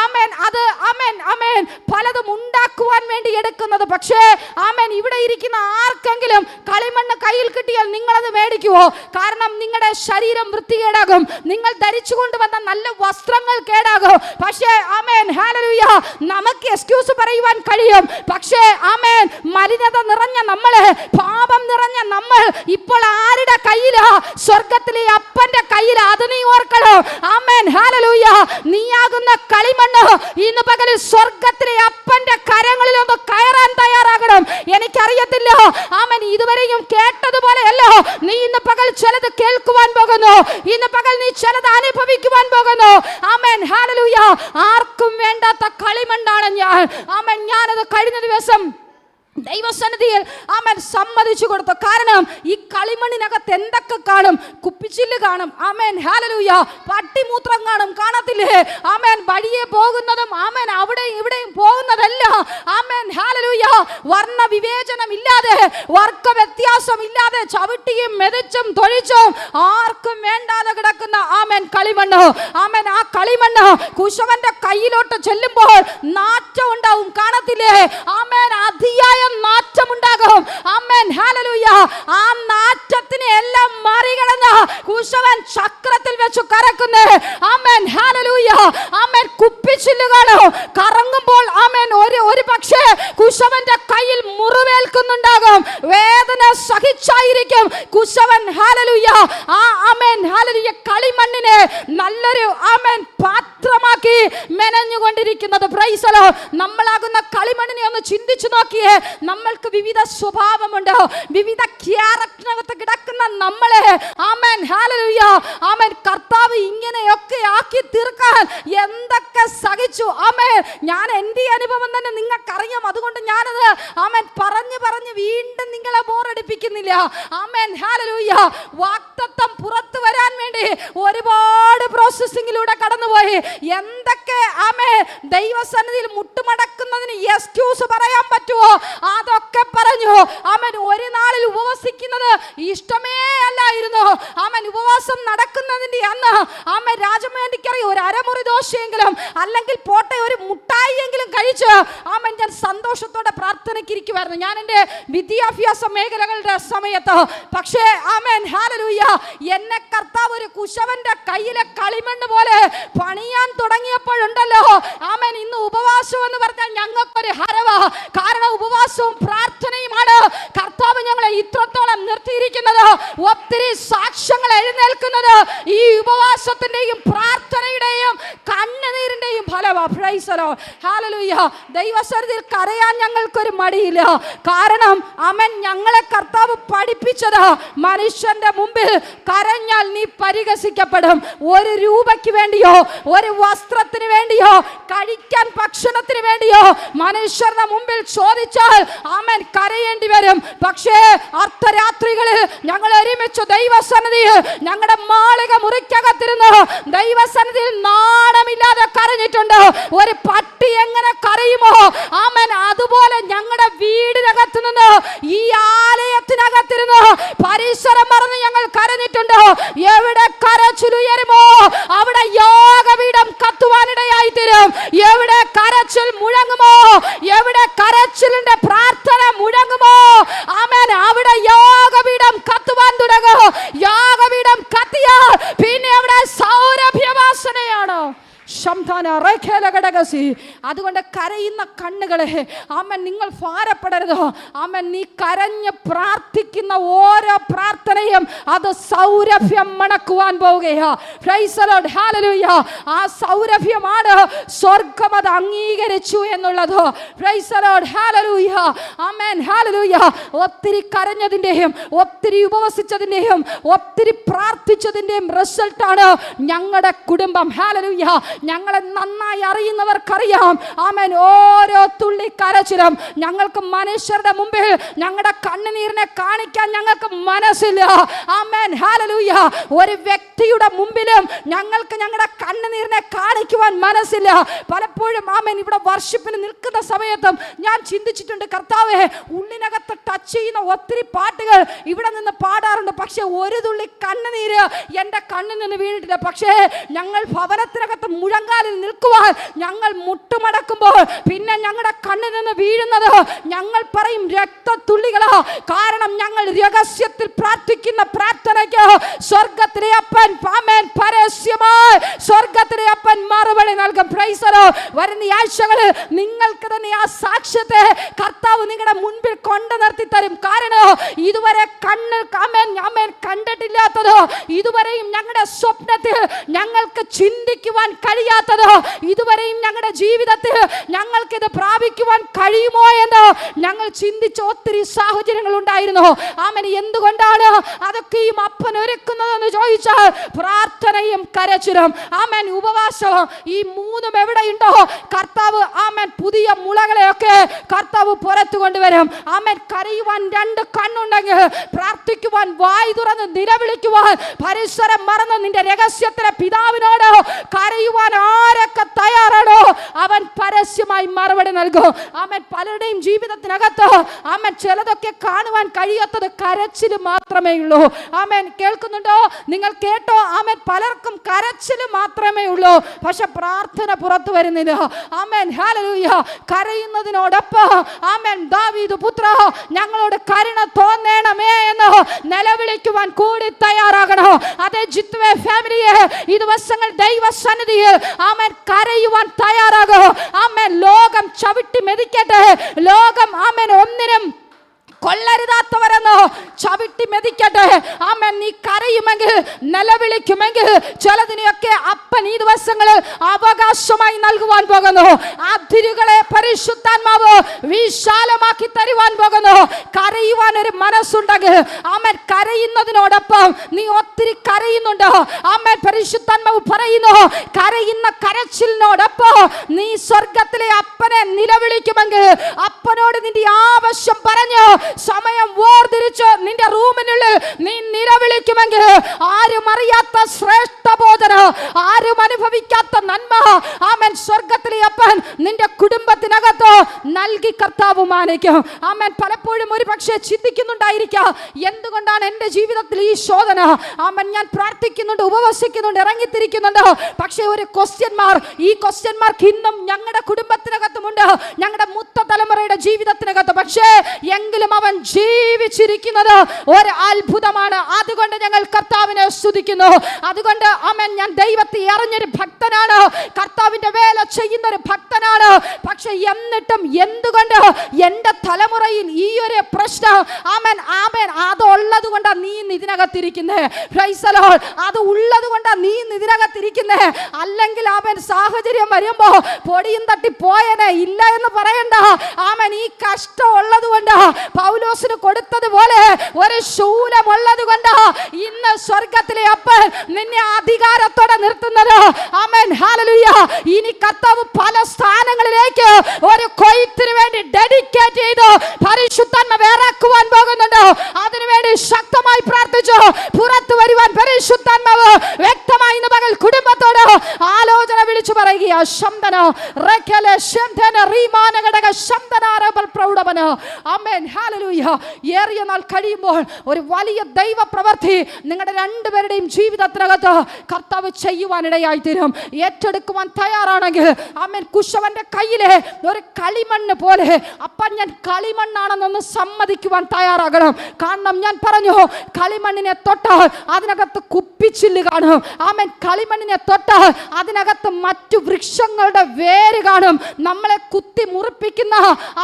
ആമേൻ. അത് ആമേൻ ആമേൻ പലതും ഉണ്ടാക്കുവാൻ വേണ്ടി എടുക്കുന്നത്. പക്ഷേ ആമേൻ ഇവിടെ ഇരിക്കുന്ന ആർക്കെങ്കിലും കളിമണ്ണ് കയ്യിൽ കിട്ടിയാൽ നിങ്ങളത് മേടിക്കുവോ? കാരണം നിങ്ങളുടെ ശരീരം വൃത്തികേടാകും, നിങ്ങൾ ധരിച്ചു കൊണ്ടുവന്ന നല്ല വസ്ത്രങ്ങൾ കേടാകും. പക്ഷേ ആമേൻ ഹല്ലേലൂയ നമുക്ക് എക്സ്ക്യൂസ് പറയുവാൻ കഴിയും. പക്ഷേ ആമേൻ മലിനത നിറഞ്ഞ നമ്മളെ, പാപം നിറഞ്ഞ നമ്മൾ ഇപ്പോൾ ആരുടെ കയ്യിലാ? സ്വർഗ്ഗത്തിലെ അപ്പന്റെ കയ്യിലാ. അത് നീ ഓർക്കണം. Amen hallelujah. നീയാകുന്ന കളിമണ്ണ് ഇന്ന് പകലിൽ സ്വർഗ്ഗത്തിലെ അപ്പന്റെ കരങ്ങളിൽ ഒന്ന് കയറാൻ തയ്യാറാകണം. എനിക്കറിയത്തില്ല ആമേൻ ഇതുവരെയും കേട്ടതുപോലെയല്ല നീ ഇന്ന് പകൽ ചിലത് കേൾക്കുവാൻ പോകുന്നു. ഇന്ന് പകൽ നീ ചിലത് അനുഭവിക്കുവാൻ പോകുന്നു. Amen hallelujah. ആർക്കും വേണ്ടാത്ത കളിമണ്ണാണ് ഞാൻ. ആമേൻ ഞാനത് കഴിഞ്ഞ ദിവസം ദൈവസന്നിധിയിൽ ആമേൻ സമ്മതിച്ചു കൊടുത്തു. കാരണം ഈ കളിമണ്ണിനകത്ത് എന്തൊക്കെ കാണും? കുപ്പിച്ചില്ല് കാണും. Amen hallelujah. പട്ടിമൂത്രം കാണും. കാണത്തില്ലേ? ആമേൻ വഴിയെ പോകുന്നതും ആമേൻ അവിടെ ഇവിടെയും പോകുന്നതല്ല. Amen hallelujah. വർണ്ണ വിവേചനം ഇല്ലാതെ, വർഗ വ്യത്യാസം ഇല്ലാതെ ചവിട്ടിയും മെതിച്ചും തൊഴിച്ചും ആർക്കും വേണ്ടാതെ കിടക്കുന്ന ആമേൻ കളിമണ്ണ്. ആമേൻ ആ കളിമണ്ണ് കുശവന്റെ കയ്യിലോട്ട് ചെല്ലുമ്പോൾ നാറ്റം ഉണ്ടാവും. കാണത്തില്ലേ? ആമേൻ അതിയായ നാറ്റമുണ്ടാകും. Amen hallelujah. ആ നാറ്റത്തിനെ എല്ലാം മറികടന്ന് കുശവൻ ചക്രത്തിൽ വെച്ച് കറക്കുന്നേ. ആമേൻ ഹല്ലേലൂയ. ആമേൻ കുപ്പിച്ചില്ലുകൾ കറങ്ങുമ്പോൾ ആമേൻ ഒരു പക്ഷേ കുശവന്റെ കയ്യിൽ മുറിവേൽക്കുന്നുണ്ടാകും. വേദന സഹിച്ചായിരിക്കും കുശവൻ ഹല്ലേലൂയ ആ ആമേൻ ഹല്ലേലൂയ കളിമണ്ണിനെ നല്ലൊരു ആമേൻ പാത്രമാക്കി മെനഞ്ഞുകൊണ്ടിരിക്കുന്നത്. Praise the Lord. നമ്മളാകുന്ന കളിമണ്ണിനെ ഒന്ന് ചിന്തിച്ചു നോക്കിയേ. നമ്മൾക്ക് വിവിധ സ്വഭാവമുണ്ട്, വിവിധ ക്യാരക്ടറിനകത്ത് കിടക്കുന്ന നമ്മളെ ആമേൻ ഹല്ലേലൂയ ആമേൻ കർത്താവ് ഇങ്ങനെയൊക്കെ ആക്കി തീർക്കാൻ എന്തൊക്കെ സഹിച്ചു. ആമേൻ ഞാൻ എൻ്റെ അനുഭവം തന്നെ നിങ്ങൾക്കറിയാം. അതുകൊണ്ട് ഞാനത് ആമേൻ പറഞ്ഞു വീണ്ടും നിങ്ങളെ ബോറടിപ്പിക്കുന്നില്ല. Amen hallelujah. വാഗ്ദത്തം പുറത്തു വരാൻ വേണ്ടി ഒരുപാട് പ്രോസസ്സിങ്ങിലൂടെ കടന്നുപോയി. എന്തൊക്കെ ആമേൻ ദൈവസന്നിധിയിൽ മുട്ടുമടക്കുന്നതിന് എക്സ്ക്യൂസ് പറയാൻ പറ്റുമോ അതൊക്കെ പറഞ്ഞു. ആമേൻ ഒരു നാളിൽ ഉപവസിക്കുന്നത് ഇഷ്ടമേ അല്ലായിരുന്നു. ആമേൻ ഉപവാസം നടക്കുന്നതിന്റെ അന്ന് ആമേൻ രാജമേണ്ടിക്കറിയ ഒരു അരമുറി ദോശയെങ്കിലും അല്ലെങ്കിൽ പോട്ടെ ഒരു മുട്ടായിയെങ്കിലും കഴിച്ച് ആമേൻ ഞാൻ സന്തോഷത്തോടെ പ്രാർത്ഥനയ്ക്കിരിക്കുമായിരുന്നു ഞാൻ എൻ്റെ വിദ്യാഭ്യാസ മേഖലകളുടെ സമയത്ത്. പക്ഷേ ആമേൻ ഹല്ലേലൂയ എന്നെ കർത്താവ് ഒരു കുശവന്റെ കയ്യിലെ കളിമണ്ണ് പോലെ പണിയാൻ തുടങ്ങിയപ്പോഴുണ്ടല്ലോ ആമേൻ ഇന്ന് ഉപവാസം എന്ന് പറഞ്ഞാൽ ഞങ്ങൾക്കൊരു ഹരവാ. കാരണം ഉപവാസവും പ്രാർത്ഥനയുമാണ് കർത്താവ് ഞങ്ങളെ ഇത്രത്തോളം നിർത്തിയിരിക്കുന്നത്. ഒത്തിരി സാക്ഷ്യങ്ങൾ എഴുന്നേൽക്കുന്നത് ഈ ഉപവാസത്തിന്റെയും പ്രാർത്ഥനയുടെയും കണ്ണുനീരിന്റെയും ഫലമാണ്. Price the Lord. ഹല്ലേലൂയ. ദൈവസന്നിധിയിൽ കരയാൻ ഞങ്ങൾക്കൊരു മടിയില്ല. കാരണം അവൻ ഞങ്ങളെ കർത്താവ് പഠിപ്പിച്ചത് മനുഷ്യന്റെ മുമ്പിൽ കരഞ്ഞാൽ നീ പരിഹസിക്കപ്പെടും. ഒരു രൂപയ്ക്ക് വേണ്ടിയോ ഒരു വസ്ത്രത്തിന് വേണ്ടിയോ കഴിക്കാൻ ഭക്ഷണത്തിന് വേണ്ടിയോ മനുഷ്യരുടെ മുമ്പിൽ ചോദിച്ചാൽ ആമേൻ കരയേണ്ടി വരും. പക്ഷേ അർദ്ധരാത്രികളിൽ ഞങ്ങൾ ഒരുമിച്ച് ദൈവസന്നിധിയിൽ ഞങ്ങളുടെ മാളിക മുറിക്കകത്തിരുന്ന് ദൈവസന്നിധിയിൽ നാണമില്ലാതെ കരഞ്ഞിട്ടുണ്ട്. ഒരു പട്ടി എങ്ങനെ കരയുമോ ആമേൻ അതുപോലെ ഞങ്ങളുടെ വീടിനകത്ത് നിന്ന് ഈ ആലയത്തിനകത്തിരുന്ന് പരിസരം മറന്ന് ഞങ്ങൾ കരഞ്ഞിട്ടുണ്ട്. എവിടെ കരച്ചിലുയരുമോ അവിടെ യാഗപീഠം കത്തുവാനിടയായി തീരും. എവിടെ കരച്ചിൽ മുഴങ്ങുമോ, എവിടെ കരച്ചിലിന്റെ പ്രാർത്ഥന മുഴങ്ങുമോ ആമേൻ അവിടെ യാഗപീഠം കത്തുവാൻ തുടങ്ങും. യാഗപീഠം കത്തിയാൽ പിന്നെ അവിടെ സൗരഭ്യവാസനയാണ്. അതുകൊണ്ട് കരയുന്ന കണ്ണുകളെ ആമേൻ നിങ്ങൾ ഭാരപ്പെടരുത്. ആമേൻ നീ കരഞ്ഞ് പ്രാർത്ഥിക്കുന്ന ഓരോ പ്രാർത്ഥനയും അത് സൗരഭ്യം മണക്കുവാൻ പോവുകയാ. Praise the Lord. ഹല്ലേലൂയ. ആ സൗരഭ്യമാണ് സ്വർഗ്ഗം അത് അംഗീകരിച്ചു എന്നുള്ളത്. Praise the Lord. ഹല്ലേലൂയ. ആമേൻ ഹല്ലേലൂയ. ഒത്തിരി കരഞ്ഞതിൻ്റെയും ഒത്തിരി ഉപവസിച്ചതിൻ്റെയും ഒത്തിരി പ്രാർത്ഥിച്ചതിൻ്റെയും റിസൾട്ടാണ് ഞങ്ങളുടെ കുടുംബം. ഹല്ലേലൂയ. ഞങ്ങളെ നന്നായി അറിയുന്നവർക്കറിയാം ആമേൻ ഓരോ തുള്ളി കരച്ചിൽ കരച്ചിലും. ഞങ്ങൾക്ക് മനുഷ്യരുടെ മുമ്പിൽ ഞങ്ങളുടെ കണ്ണുനീരിനെ കാണിക്കാൻ ഞങ്ങൾക്ക് മനസ്സില്ല. ആമേൻ, ഹല്ലേലൂയ. ഒരു വ്യക്തിയുടെ മുമ്പിലും ഞങ്ങൾക്ക് ഞങ്ങളുടെ കണ്ണുനീരിനെ കാണിക്കുവാൻ മനസ്സില്ല. പലപ്പോഴും ആമേൻ ഇവിടെ വർഷിപ്പിന് നിൽക്കുന്ന സമയത്തും ഞാൻ ചിന്തിച്ചിട്ടുണ്ട്, കർത്താവേ, ഉള്ളിനകത്ത് ടച്ച് ചെയ്യുന്ന ഒത്തിരി പാട്ടുകൾ ഇവിടെ നിന്ന് പാടാറുണ്ട്. പക്ഷെ ഒരു തുള്ളി കണ്ണുനീര് എൻ്റെ കണ്ണിൽ നിന്ന് വീണിട്ടില്ല. പക്ഷേ ഞങ്ങൾ ഭവനത്തിനകത്ത് മുഴങ്കാലിൽ നിൽക്കുവാൻ ഞങ്ങൾ മുട്ടുമടക്കുമ്പോൾ പിന്നെ ഞങ്ങളുടെ കണ്ണിൽ നിന്ന് വീഴുന്നത് ഞങ്ങൾ പറയും രക്തത്തുള്ളികളാ. കാരണം ഞങ്ങൾ രഹസ്യത്തിൽ പ്രാർത്ഥിക്കുന്ന പ്രാർത്ഥനയ്ക്ക് സ്വർഗത്തിലെ അപ്പൻ ആമേൻ പരസ്യമായി സ്വർഗത്തിലെ അപ്പൻ മറുപടി നൽകും. Price the Lord. വരുന്ന ആഴ്ചകളിൽ നിങ്ങൾക്ക് തന്നെ ആ സാക്ഷ്യത്തെ കർത്താവ് നിങ്ങളുടെ മുൻപിൽ കൊണ്ടു നിർത്തി തരും. കാരണം ഇതുവരെ ആമേൻ കണ്ടിട്ടില്ലാത്തത്, ഇതുവരെയും ഞങ്ങളുടെ സ്വപ്നത്തിൽ ഞങ്ങൾക്ക് ചിന്തിക്കുവാൻ കഴിയാത്തത്, ഇതുവരെയും ഞങ്ങളുടെ ജീവിതത്തിൽ ഞങ്ങൾക്ക് ഇത് പ്രാപിക്കുവാൻ കഴിയുമോ എന്ന് ഞങ്ങൾ ചിന്തിച്ച ഒത്തിരി സാഹചര്യങ്ങൾ ഉണ്ടായിരുന്നു. ആമേൻ, എന്തുകൊണ്ടാണ് അതൊക്കെയും അപ്പൻ ഒരുക്കുന്നതെന്ന് ചോദിച്ചാൽ പ്രാർത്ഥനയും കരച്ചിലും ആമേൻ ഉപവാസവും ഈ മൂന്നും എവിടെയുണ്ടോ കർത്താവ് ആമേൻ പുതിയ മുളകളെയൊക്കെ കർത്താവ് പുറത്തു കൊണ്ടുവരും. ആമേൻ, കരയുവാൻ രണ്ട് കണ്ണുണ്ടെങ്കിൽ പ്രാർത്ഥിക്കുവാൻ വായ് തുറന്ന് നിലവിളിക്കുവാൻ പരിസരം മറന്ന് നിന്റെ രഹസ്യത്തിലെ പിതാവിനോട് കരയുവാൻ ആരൊക്കെ തയ്യാറാണോ അവൻ പരസ്യമായി മറുപടി നൽകും. ആമേൻ, പലരുടെയും ജീവിതത്തിനകത്ത് ആമേൻ ചിലതൊക്കെ കാണുവാൻ കഴിയാത്തത് കരച്ചിൽ മാത്രമേ ഉള്ളൂ. ആമേൻ, കേൾക്കുന്നുണ്ടോ? നിങ്ങൾ കേട്ടോ? ആമേൻ, പലർക്കും കരച്ചിൽ മാത്രമേ ഉള്ളൂ, പക്ഷെ പ്രാർത്ഥന പുറത്തു വരുന്നില്ല. ആമേൻ, ഹല്ലേലൂയ. കരയുന്നതിനോടൊപ്പം ആമേൻ ദാവീദ് പുത്ര ഞങ്ങളോട് കരുണ തോന്നണമേ എന്ന് നിലവിളിക്കുവാൻ കൂടി തയ്യാറാകണോ? അതേ ജിത്വേ ഫാമിലിയെ ഈ ദിവസങ്ങൾ ദൈവസന്നിധിയിൽ ആമേൻ കരയുവാൻ തയ്യാറാകോ? ആമേൻ, ലോകം ചവിട്ടി മെതിക്കട്ടെ, ലോകം ആമേൻ ഒന്നിനും കൊള്ളരുതാത്തവരെന്ന് ചവിട്ടി മെതിക്കട്ടെ. ആമേൻ, നീ കരയുമെങ്കിൽ നിലവിളിക്കുമെങ്കിൽ ചിലതിനെയൊക്കെ അപ്പൻ ഈ ദിവസങ്ങളിൽ അവകാശമായി നൽകുവാൻ പോകുന്നു. അതിരുകളെ പരിശുദ്ധാത്മാവ് വിശാലമാക്കി തരുവാൻ പോകുന്നു. കരയുവാൻ ഒരു മനസ്സുണ്ടെങ്കിൽ ആമേൻ കരയുന്നതിനോടൊപ്പം നീ ഒത്തിരി കരയുന്നുണ്ട്. ആമേൻ, പരിശുദ്ധാത്മാവ് പറയുന്നു കരയുന്ന കരച്ചിലിനോടൊപ്പം നീ സ്വർഗത്തിലെ അപ്പനെ നിലവിളിക്കുമെങ്കിൽ അപ്പനോട് നിന്റെ ആവശ്യം പറഞ്ഞു സമയം വേർതിരിച്ച് നിന്റെ റൂമിനുള്ളിൽ നീ നിലവിളിക്കുമെങ്കിൽ ആരും അറിയാത്ത ശ്രേഷ്ഠ ഭോജനം, ആരും അനുഭവിക്കാത്ത നന്മ ആമേൻ സ്വർഗത്തിലെ അപ്പൻ നിന്റെ കുടുംബത്തിനകത്ത് നൽകി കർത്താവ് മാനിക്കും. ആമേൻ, പലപ്പോഴും ഒരു പക്ഷേ ചിന്തിക്കുന്നുണ്ടായിരിക്കാം, എന്തുകൊണ്ടാണ് എൻ്റെ ജീവിതത്തിൽ ഈ ശോധന? ആമേൻ, ഞാൻ പ്രാർത്ഥിക്കുന്നുണ്ട്, ഉപവസിക്കുന്നുണ്ട്, ഇറങ്ങിത്തിരിക്കുന്നുണ്ട്, പക്ഷേ ഒരു ക്വസ്റ്റ്യൻ മാർക്ക്, ഈ ക്വസ്റ്റ്യൻ മാർക്ക് ഇന്നും ഞങ്ങളുടെ കുടുംബത്തിനകത്തുമുണ്ട്, ഞങ്ങളുടെ മുത്ത തലമുറയുടെ ജീവിതത്തിനകത്ത്. പക്ഷേ എങ്കിലും അവൻ ജീവിച്ചിരിക്കുന്നത് ഒരു അത്ഭുതമാണ്. അതുകൊണ്ട് ഞങ്ങൾ കർത്താവിനെ സ്തുതിക്കുന്നു. അതുകൊണ്ട് ആമേൻ, ഞാൻ ദൈവത്തെ അറിഞ്ഞൊരു ഭക്തനാണ്, കർത്താവിന്റെ വേല ചെയ്യുന്ന ഒരു ഭക്തനാണ്. പക്ഷെ എന്നിട്ടും എന്തുകൊണ്ട് എൻ്റെ തലമുറയിൽ ഈ ഒരു പ്രശ്നം ആമേൻ ആമേൻ അതുള്ളത് കൊണ്ടാണ് നീ ഇതിനകത്തിരിക്കുന്നേ. Price the Lord. അത് ഉള്ളത് കൊണ്ടാണ് നീ ഇതിനകത്തിരിക്കുന്നേ. അല്ലെങ്കിൽ ആമേൻ സാഹചര്യം വരുമ്പോ പൊടിയും തട്ടി പോയനെ ഇല്ല എന്ന് പറയണ്ട. ആമേൻ, ഈ കഷ്ടം ഉള്ളത് കൊണ്ട് പൗലോസിന് കൊടുത്തതുപോലെ ഒരു ശൂലമുള്ളത് കൊണ്ട് ഇന്ന് സ്വർഗത്തിലെ അപ്പൻ നിന്നെ അധികാരത്തോടെ നിർത്തുന്നത്. ആമേൻ, ഹല്ലേലൂയ. ഇനി കർത്താവ് പല സ്ഥാനങ്ങളിലേക്ക് ഒരു കൊയ്ത്തിന് വേണ്ടി ഡെഡിക്കേറ്റ് ചെയ്തു പരിശുദ്ധാത്മാവ് ഇറക്കുവാൻ പോകുന്നുണ്ട്. അതിനുവേണ്ടി ശക്തമായി പ്രാർത്ഥിച്ചു പുറത്തു വരുവാൻ പരിശുദ്ധാത്മാവ് വ്യക്തമായി ഇന്ന് പകൽ കുടുംബത്തോട് ആലോചന വിളിച്ചു പറയുക. ശബ്ദന റെക്കലെ ശബ്ദന റീമാന ഘടക ശബ്ദന റബൽ പ്രൗഢവന. ആമേൻ, ഹല്ലേലൂയ. ഏറിയ നാൾ കഴിയുമ്പോൾ ഒരു വലിയ ദൈവ പ്രവൃത്തി നിങ്ങളുടെ രണ്ടുപേരുടെയും ജീവിതത്തിനകത്ത് കർത്താവ് ചെയ്യുവാനിടയായി തീരും. ഏറ്റെടുക്കുവാൻ തയ്യാറാണെങ്കിൽ ആമേൻ, കുശവന്റെ കയ്യിലെ ഒരു കളിമണ്ണ് പോലെ അപ്പം ഞാൻ കളിമണ്ണാണെന്നൊന്ന് സമ്മതിക്കുവാൻ തയ്യാറാകണം. കാരണം ഞാൻ പറഞ്ഞു, കളിമണ്ണിനെ തൊട്ടാൽ അതിനകത്ത് കുപ്പിച്ചില്ല് കാണും. ആമേൻ, കളിമണ്ണിനെ തൊട്ടാൽ അതിനകത്ത് മറ്റു വൃക്ഷങ്ങളുടെ വേര് കാണും. നമ്മളെ കുത്തി മുറിപ്പിക്കുന്ന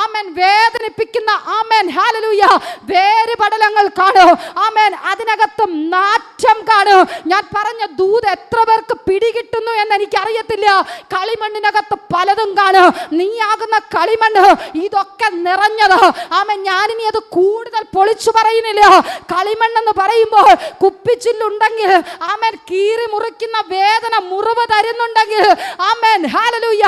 ആമേൻ വേദനിപ്പിക്കുന്ന ആമേൻ ഹല്ലേലൂയ വേര് പടലങ്ങൾ കാണും. ആമേൻ, അതിനകത്ത് നാറ്റം കാണും. ഞാൻ പറഞ്ഞ ദൂത് എത്ര പേർക്ക് പിടികിട്ടുന്നു എന്ന് എനിക്കറിയത്തില്ല. കളിമണ്ണിനകത്ത് പലതും കാണും. നീയാകുന്ന കളിമണ്ണ് ഇതൊക്കെ നിറഞ്ഞത്. ആമേൻ. ഞാനിനി അത് കൂടുതൽ പൊളിച്ചു പറയുന്നില്ല. കളിമണ്ണെന്ന് പറയുമ്പോൾ കുപ്പിച്ചില്ലുണ്ടെങ്കിൽ, ആമേൻ, കീറി മുറിക്കുന്ന വേദന, മുറിവ് തരുന്നുണ്ടെങ്കിൽ, ആമേൻ, ഹല്ലേലൂയ,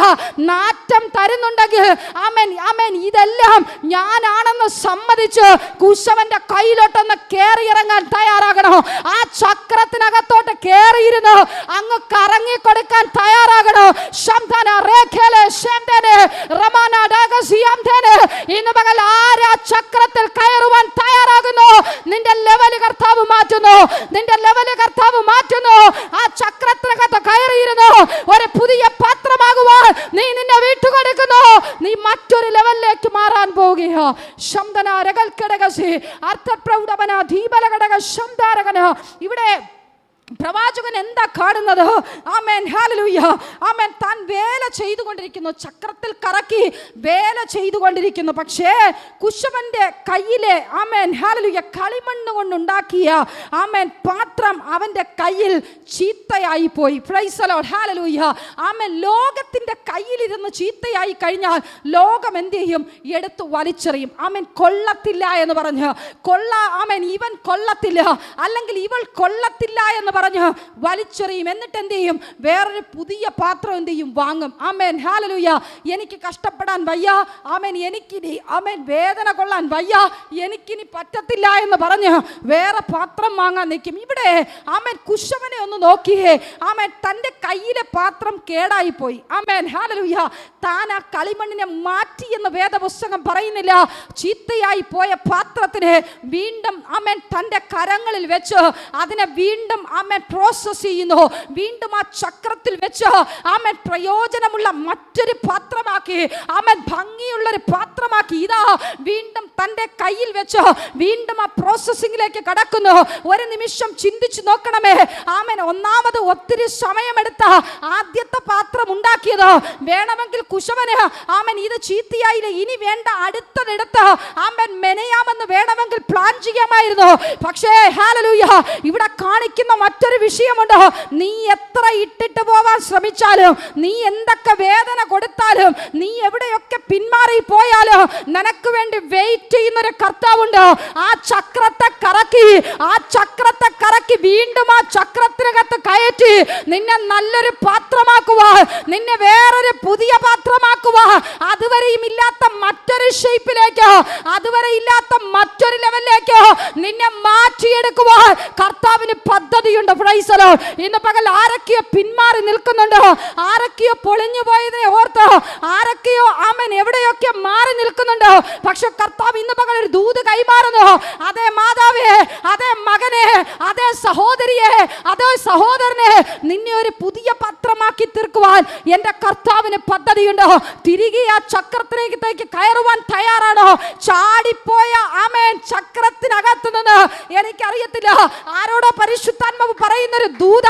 നാറ്റം തരുന്നുണ്ടെങ്കിൽ, ആമേൻ, ആമേൻ, ഇതെല്ലാം ഞാനാണെന്ന് സമ്മതിച്ച് കുശവന്റെ കയ്യിലോട്ടൊന്ന് കയറിയിറങ്ങാൻ തയ്യാറാകണം. ആ ചക്രത്തിനകത്തോട്ട് കയറിയിരുന്ന് അങ്ങ് കറങ്ങി കൊടുക്കാൻ തയ്യാറാകണം. ഇന്ന് പകൽ ആരാ ചക്രത്തിൽ കയറുവാൻ തയ്യാറാകുന്നു? നിന്റെ ലെവല് കർത്താവ് മാറ്റുന്നു. നിന്റെ ലെവല് കർത്താവ് മാറ്റുന്നു. ആ ചക്രത്തിനകത്ത് കയറിയിരുന്നു ഒരു പുതിയ പാത്രമാകുവാൻ നീ നിന്നെ വിട്ടുകൊടുക്കുന്നു. നീ മറ്റൊരു ലെവലിലേക്ക് മാറാൻ പോവുകയാ. ഇവിടെ പ്രവാചകൻ എന്താ കാണുന്നത്? ആമേൻ, ഹല്ലേലൂയ, ആമേൻ. താൻ വേല ചെയ്തുകൊണ്ടിരിക്കുന്നു, ചക്രത്തിൽ കറക്കി വേല ചെയ്തുകൊണ്ടിരിക്കുന്നു. പക്ഷേ കുശവന്റെ കയ്യിലെ, ആമേൻ, ഹല്ലേലൂയ, കളിമണ്ണ് കൊണ്ടുണ്ടാക്കിയ, ആമേൻ, പാത്രം അവന്റെ കയ്യിൽ ചീത്തയായി പോയി. പ്രൈസ് ദി ലോർഡ്, ഹല്ലേലൂയ, ആമേൻ. ലോകത്തിന്റെ കയ്യിലിരുന്ന് ചീത്തയായി കഴിഞ്ഞാൽ ലോകം എന്ത് ചെയ്യും? എടുത്ത് വലിച്ചെറിയും. ആമേൻ. കൊള്ളത്തില്ല എന്ന് പറഞ്ഞ്, ആമേൻ, ഇവൻ കൊള്ളത്തില്ല, അല്ലെങ്കിൽ ഇവൾ കൊള്ളത്തില്ല എന്ന് പറഞ്ഞ് വലിച്ചെറിയും. എന്നിട്ട് എന്ത് ചെയ്യും? വേറൊരു പുതിയ പാത്രം എന്ത് ചെയ്യും? വാങ്ങും. ആമേൻ, ഹല്ലേലൂയ. എനിക്ക് കഷ്ടപ്പെടാൻ വയ്യ, ആമേൻ, എനിക്കിനി, ആമേൻ, വേദന കൊള്ളാൻ വയ്യ, എനിക്കിനി പറ്റത്തില്ല എന്ന് പറഞ്ഞ് വേറെ പാത്രം വാങ്ങാൻ നിൽക്കും. ഇവിടെ ആമേൻ കുശവനെ ഒന്ന് നോക്കിയേ. ആമേൻ, തൻ്റെ കയ്യിലെ പാത്രം കേടായി പോയി. ആമേൻ, ഹല്ലേലൂയ. താൻ ആ കളിമണ്ണിനെ മാറ്റി എന്ന് വേദപുസ്തകം പറയുന്നില്ല. ചീത്തയായി പോയ പാത്രത്തിനെ വീണ്ടും, ആമേൻ, തൻ്റെ കരങ്ങളിൽ വെച്ച് അതിനെ വീണ്ടും, ആമേൻ, പ്രോസസ് ചെയ്യുന്നു. വീണ്ടും ആ ചക്രത്തിൽ വെച്ച്, ആമേൻ, പ്രയോജനമുള്ള മറ്റൊരു പാത്രമാക്കി, ആമേൻ, ഭംഗിയുള്ളൊരു പാത്രമാക്കി ഇതാ വീണ്ടും തൻ്റെ കയ്യിൽ വെച്ച് വീണ്ടും ആ പ്രോസസ്സിംഗിലേക്ക് കടക്കുന്നു. ഒരു നിമിഷം ചിന്തിച്ചു നോക്കണമേ. ആമേൻ, ഒന്നാമത് ഒത്തിരി സമയമെടുത്ത ആദ്യത്തെ പാത്രം ഉണ്ടാക്കിയത് വേണമെങ്കിൽ കുശവന്, ആമേൻ, ഇത് ചീത്തയായില്ല, ഇനി വേണ്ട, അടുത്തതെടുത്ത്, ആമേൻ, മെനയാമെന്ന് വേണമെങ്കിൽ പ്ലാൻ ചെയ്യാമായിരുന്നു. പക്ഷേ ഹല്ലേലൂയ, ഇവിടെ കാണിക്കുന്ന മറ്റൊരു വിഷയമുണ്ട്. നീ എത്ര ഇട്ടിട്ട് പോവാൻ ശ്രമിച്ചാലും, നീ എന്തൊക്കെ വേദന കൊടുത്താലും, നീ എവിടെയൊക്കെ പിന്മാറി പോയാലും നിനക്ക് വേണ്ടി വെയിറ്റ് ചെയ്യുന്നൊരു കർത്താവുണ്ട്. ആ ചക്രത്തെ കറക്കി വീണ്ടും ആ ചക്രത്തിനകത്ത് കയറ്റി നിന്നെ നല്ലൊരു പാത്രമാക്കുക, നിന്നെ വേറൊരു പുതിയ പാത്രമാക്കുക. അതുവരെയും ഇല്ലാത്ത മറ്റൊരു ഷേപ്പിലേക്ക്, അതുവരെ ഇല്ലാത്ത മറ്റൊരു ലെവലിലേക്ക് നിന്നെ മാറ്റിയെടുക്കുവാൻ കർത്താവിന് പദ്ധതിയുണ്ട്. Price the Lord. ഇന്ന് പകൽ ആരൊക്കെയോ പിന്മാറി നിൽക്കുന്നുണ്ട്, ആരൊക്കെയോ പൊളിഞ്ഞു പോയതിനെ ഓർത്ത് ആരൊക്കെയോ, ആമേൻ, എവിടെയൊക്കെ മാറി നിൽക്കുന്നുണ്ട്. പക്ഷെ കർത്താവ് ഇന്ന് പകൽ ഒരു ദൂത് കൈമാറുന്നു. അതേ മാതാവേ, അതേ മകനെ, അതേ സഹോദരിയെ, അതേ സഹോദരനെ, നിന്നെ ഒരു പുതിയ പാത്രമാക്കി തീർക്കുവാൻ എൻ്റെ കർത്താവിന് പദ്ധതിയുണ്ട്. തിരികെ ആ ചക്രത്തിലേക്ക് കയറുവാൻ തയ്യാറാണോ? ചാടിപ്പോയ, ആമേൻ, ചക്രത്തിനകത്ത് നിന്ന് എനിക്കറിയത്തില്ല ആരോടോ പരിശുദ്ധാത്മാവ് പറയുന്നൊരു ദൂത,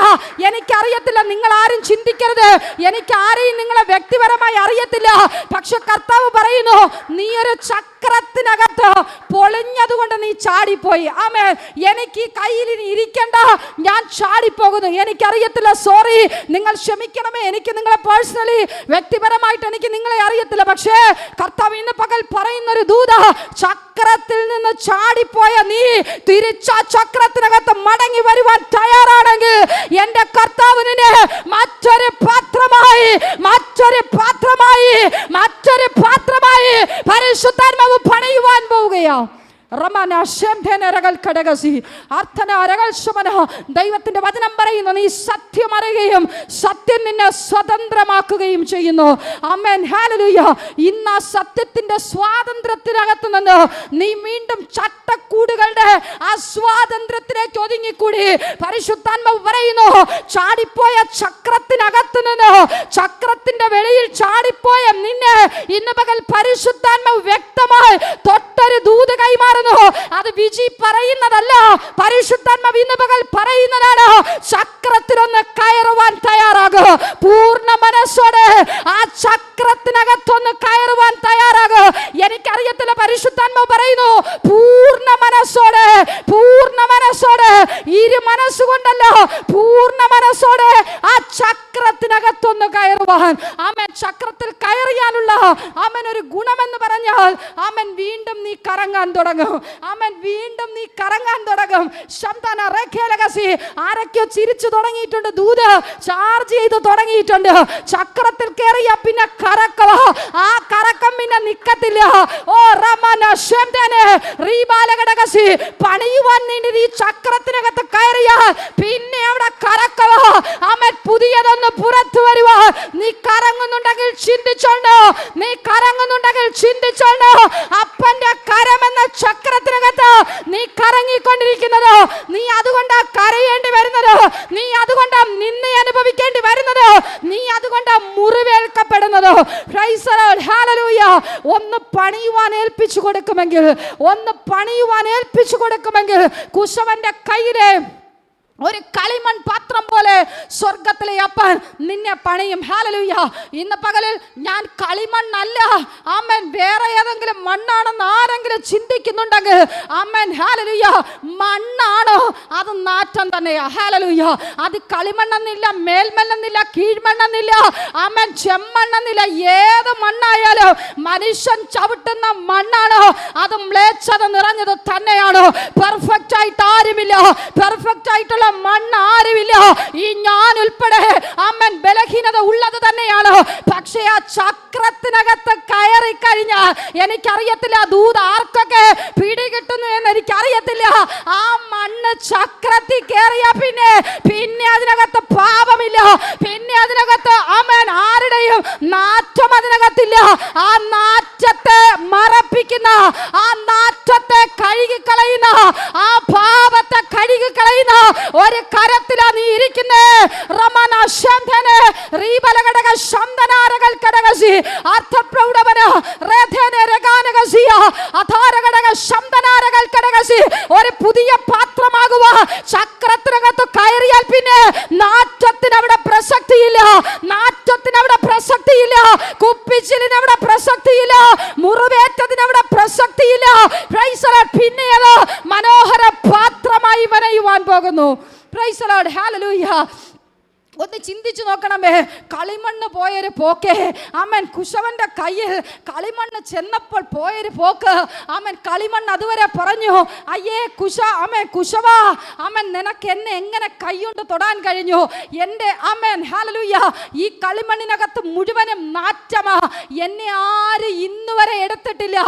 എനിക്കറിയത്തില്ല, നിങ്ങൾ ആരും ചിന്തിക്കരുത്, എനിക്ക് ആരെയും നിങ്ങളെ വ്യക്തിപരമായി അറിയത്തില്ല. പക്ഷെ കർത്താവ് പറയുന്നു, നീ ഒരു ചക്രത്തിനകത്ത് പൊളിഞ്ഞതുകൊണ്ട് നീ ചാടിപ്പോയി. ആമേൻ. എനിക്ക് കയ്യിൽ ഇനി ഇരിക്കണ്ട, ഞാൻ ചാടിപ്പോകുന്നു. എനിക്കറിയത്തില്ല, സോറി, നിങ്ങൾ ക്ഷമിക്കണമേ, എനിക്ക് നിങ്ങളെ പേഴ്സണലി, വ്യക്തിപരമായിട്ട് എനിക്ക് നിങ്ങളെ അറിയത്തില്ല. പക്ഷേ കർത്താവ് ഇന്ന് പകൽ പറയുന്നൊരു ദൂത, ചക്രത്തിൽ നിന്ന് ചാടിപ്പോയ നീ തിരിച്ച ചക്രത്തിനകത്ത് മടങ്ങി വരുവാൻ തയ്യാറാണെങ്കിൽ എൻ്റെ കർത്താവ് നിന്നെ മറ്റൊരു പാത്രമായി പരിശുദ്ധാത്മാവ് പണിയുവാൻ പോവുകയാ. ദൈവത്തിന്റെ വചനം പറയുന്നു, നീ സത്യം അറിയുകയും സത്യം നിന്നെ സ്വതന്ത്രമാക്കുകയും ചെയ്യുന്നു. ആമേൻ, ഹല്ലേലൂയ. ഇന്ന് ആ സത്യത്തിന്റെ സ്വാതന്ത്ര്യത്തിനകത്ത് നിന്ന് നീ വീണ്ടും ചട്ടക്കൂടുകളുടെ ആ സ്വാതന്ത്ര്യത്തിലേക്ക് ഒതുങ്ങിക്കൂടി. പരിശുദ്ധാത്മാവ് പറയുന്നു, ചാടിപ്പോയ ചക്രത്തിനകത്ത് നിന്ന്, ചക്രത്തിന്റെ വെളിയിൽ ചാടിപ്പോയ നിന്നെ ഇന്ന് പകൽ പരിശുദ്ധാത്മാവ് വ്യക്തമായി തൊട്ടൊരു ദൂത് കൈമാറുന്നു. അത് വിജി പറയുന്നതല്ല, പരിശുദ്ധാത്മാവ് ഇന്ന് പകൽ പറയുന്നതാണ്. ചക്രത്തിലൊന്ന് കയറുവാൻ തയ്യാറാകുക, പൂർണ്ണ മനസ്സോടെ ആ ചക്രത്തിനകത്തൊന്ന് കയറുവാൻ തയ്യാറാകുക. എനിക്കറിയത്തില്ല, പരിശുദ്ധാത്മാവ് പറയുന്നു, പൂർണ്ണ മനസ്സോടെ, ഇരു മനസ്സുകൊണ്ടല്ല, പൂർണ്ണ മനസ്സോടെ ആ ചക്രത്തിനകത്തൊന്ന് കയറുവാൻ. ആമേൻ. ചക്രത്തിൽ കയറിയാലുള്ള, ആമേൻ, ഒരു ഗുണമെന്ന് പറഞ്ഞാൽ പറഞ്ഞാൽ ആമേൻ വീണ്ടും നീ കറങ്ങാൻ തുടങ്ങും. ആമേൻ വീണ്ടും നീ കറങ്ങാൻ തുടങ്ങും. ശബ്ദന റേഖേലകസി ആരൊക്കെയോ ചിരിച്ചു തുടങ്ങിയിട്ടുണ്ട്. ദൂത് ചാർജ് ചെയ്ത് തുടങ്ങിയിട്ടുണ്ട്. ചക്രത്തിൽ കയറിയ പിന്നെ കറക്കവാ. ആ കറക്കം പിന്നെ നിക്കത്തില്ല. ഓ റമന ശബ്ദനെ റീബാലകടകസി പണിയുവാൻ നീ ഈ ചക്രത്തിനകത്ത് കയറിയാൽ പിന്നെ അവിടെ കറക്കവാ. ആമേൻ പുതിയതൊന്ന് പുറത്തു വരുവാ. നീ കറങ്ങുന്നുണ്ടെങ്കിൽ ചിന്തിച്ചോണ്ടോ. നീ കറങ്ങുന്നുണ്ടെങ്കിൽ ചിന്തിച്ചോണ്ടോ. അപ്പന്റെ കരമെന്ന ചക്രത്തിനകത്ത് നീ കറങ്ങിക്കൊണ്ടിരിക്കുന്നത്. നീ അതുകൊണ്ടാ കരയേണ്ടി വരുന്നത്. നീ അതുകൊണ്ടാ നിന്നെ അനുഭവിക്കേണ്ടി വരുന്നത്. നീ അതുകൊണ്ടാ മുറിവേൽക്കപ്പെടുന്നത്. പ്രൈസ് ദി ലോർഡ്, ഹല്ലേലൂയ. ഒന്ന് പണിയുവാൻ ഏൽപ്പിച്ചു കൊടുക്കുമെങ്കിൽ, ഒന്ന് പണിയുവാൻ ഏൽപ്പിച്ചു കൊടുക്കുമെങ്കിൽ കുശവന്റെ കയ്യിലെ ഒരു കളിമൺ പാത്രം പോലെ സ്വർഗത്തിലെ അപ്പൻ നിന്നെ പണിയും. ഹല്ലേലൂയ. ഇന്ന് പകലിൽ ഞാൻ കളിമണ്ണല്ല, ആമേൻ, വേറെ ഏതെങ്കിലും മണ്ണാണെന്ന് ആരെങ്കിലും ചിന്തിക്കുന്നുണ്ടെങ്കിൽ ആമേൻ, ഹല്ലേലൂയ, മണ്ണാണോ അത് നാറ്റം തന്നെയാ. ഹല്ലേലൂയ. അത് കളിമണ്ണെന്നില്ല, മേൽമണ്ണെന്നില്ല, കീഴ്മണ്ണെന്നില്ല, ആമേൻ, ചെമ്മണ്ണെന്നില്ല. ഏത് മണ്ണായാലും മനുഷ്യൻ ചവിട്ടുന്ന മണ്ണാണോ അത് മ്ലേച്ഛത നിറഞ്ഞത് തന്നെയാണ്. പെർഫെക്റ്റ് ആയിട്ട് ആരുമില്ല. പെർഫെക്റ്റ് ആയിട്ടുള്ള മണ്ണ് ആരുമില്ല. ഈ ഞാൻ ഉൾപ്പെടെ ആമേൻ ബലഹീനത ഉള്ളത് തന്നെയാണ്. പക്ഷേ ആ ചക്രത്തിനകത്ത് കയറി കഴിഞ്ഞാൽ എനിക്കറിയത്തില്ല ദൂത് ആർക്കൊക്കെ പിടികിട്ടുന്നു എന്ന് എനിക്കറിയത്തില്ല. ആ മണ്ണ് ചക്രത്തിൽ കയറിയ പിന്നെ അതിനകത്ത് പാപമില്ല. പിന്നെ അതിനകത്ത് ആമേൻ ആരുടെയും നാറ്റം അതിനകത്തില്ല. ആ നാറ്റത്തെ മറപ്പിക്കുന്ന, ആ നാറ്റത്തെ കഴുകിക്കളയുന്ന, ആ പാപത്തെ കഴുകിക്കളയുന്ന ഒരു കരത്തിലാ നീ ഇരിക്കുന്നേ. റമന ശംധനെ റീബലഘടക ശംധനാരകൾ കടകസി അർത്ഥപ്രൗഢവന രഥനെ രഗാനകസിയ അധാരഘടക ശംധനാരകൾ കടകസി ഒരു പുതിയ പാത്രമാകുക. ചക്രത്തിനകത്ത് കയറിയാൽ പിന്നെ നാറ്റത്തിന് അവിടെ പ്രസക്തിയില്ല. നാറ്റത്തിന് അവിടെ പ്രസക്തിയില്ല. കുപ്പിച്ചിലിന് അവിടെ പ്രസക്തിയില്ല. മുറിവേറ്റതിന് അവിടെ പ്രസക്തിയില്ല. Price the Lord. പിന്നെ അത് മനോഹര പാത്രമായി വരയുവാൻ പോകുന്നു. പ്രൈസ് ദി ലോർഡ്, ഹല്ലേലൂയ. ഒന്ന് ചിന്തിച്ചു നോക്കണമേ. കളിമണ്ണ് പോയൊരു പോക്കേ. ആമേൻ, കുശവന്റെ കയ്യിൽ കളിമണ്ണ് ചെന്നപ്പോൾ പോയൊരു പോക്ക്. ആമേൻ, കളിമണ്ണ് അതുവരെ പറഞ്ഞു, അയ്യേ ആമേൻ കുശവാ, ആമേൻ നിനക്ക് എന്നെ എങ്ങനെ കൈകൊണ്ട് തൊടാൻ കഴിഞ്ഞു? എൻ്റെ ആമേൻ, ഹല്ലേലൂയ, ഈ കളിമണ്ണിനകത്ത് മുഴുവനും നാറ്റമാ. എന്നെ ആരും ഇന്നുവരെ എടുത്തിട്ടില്ല.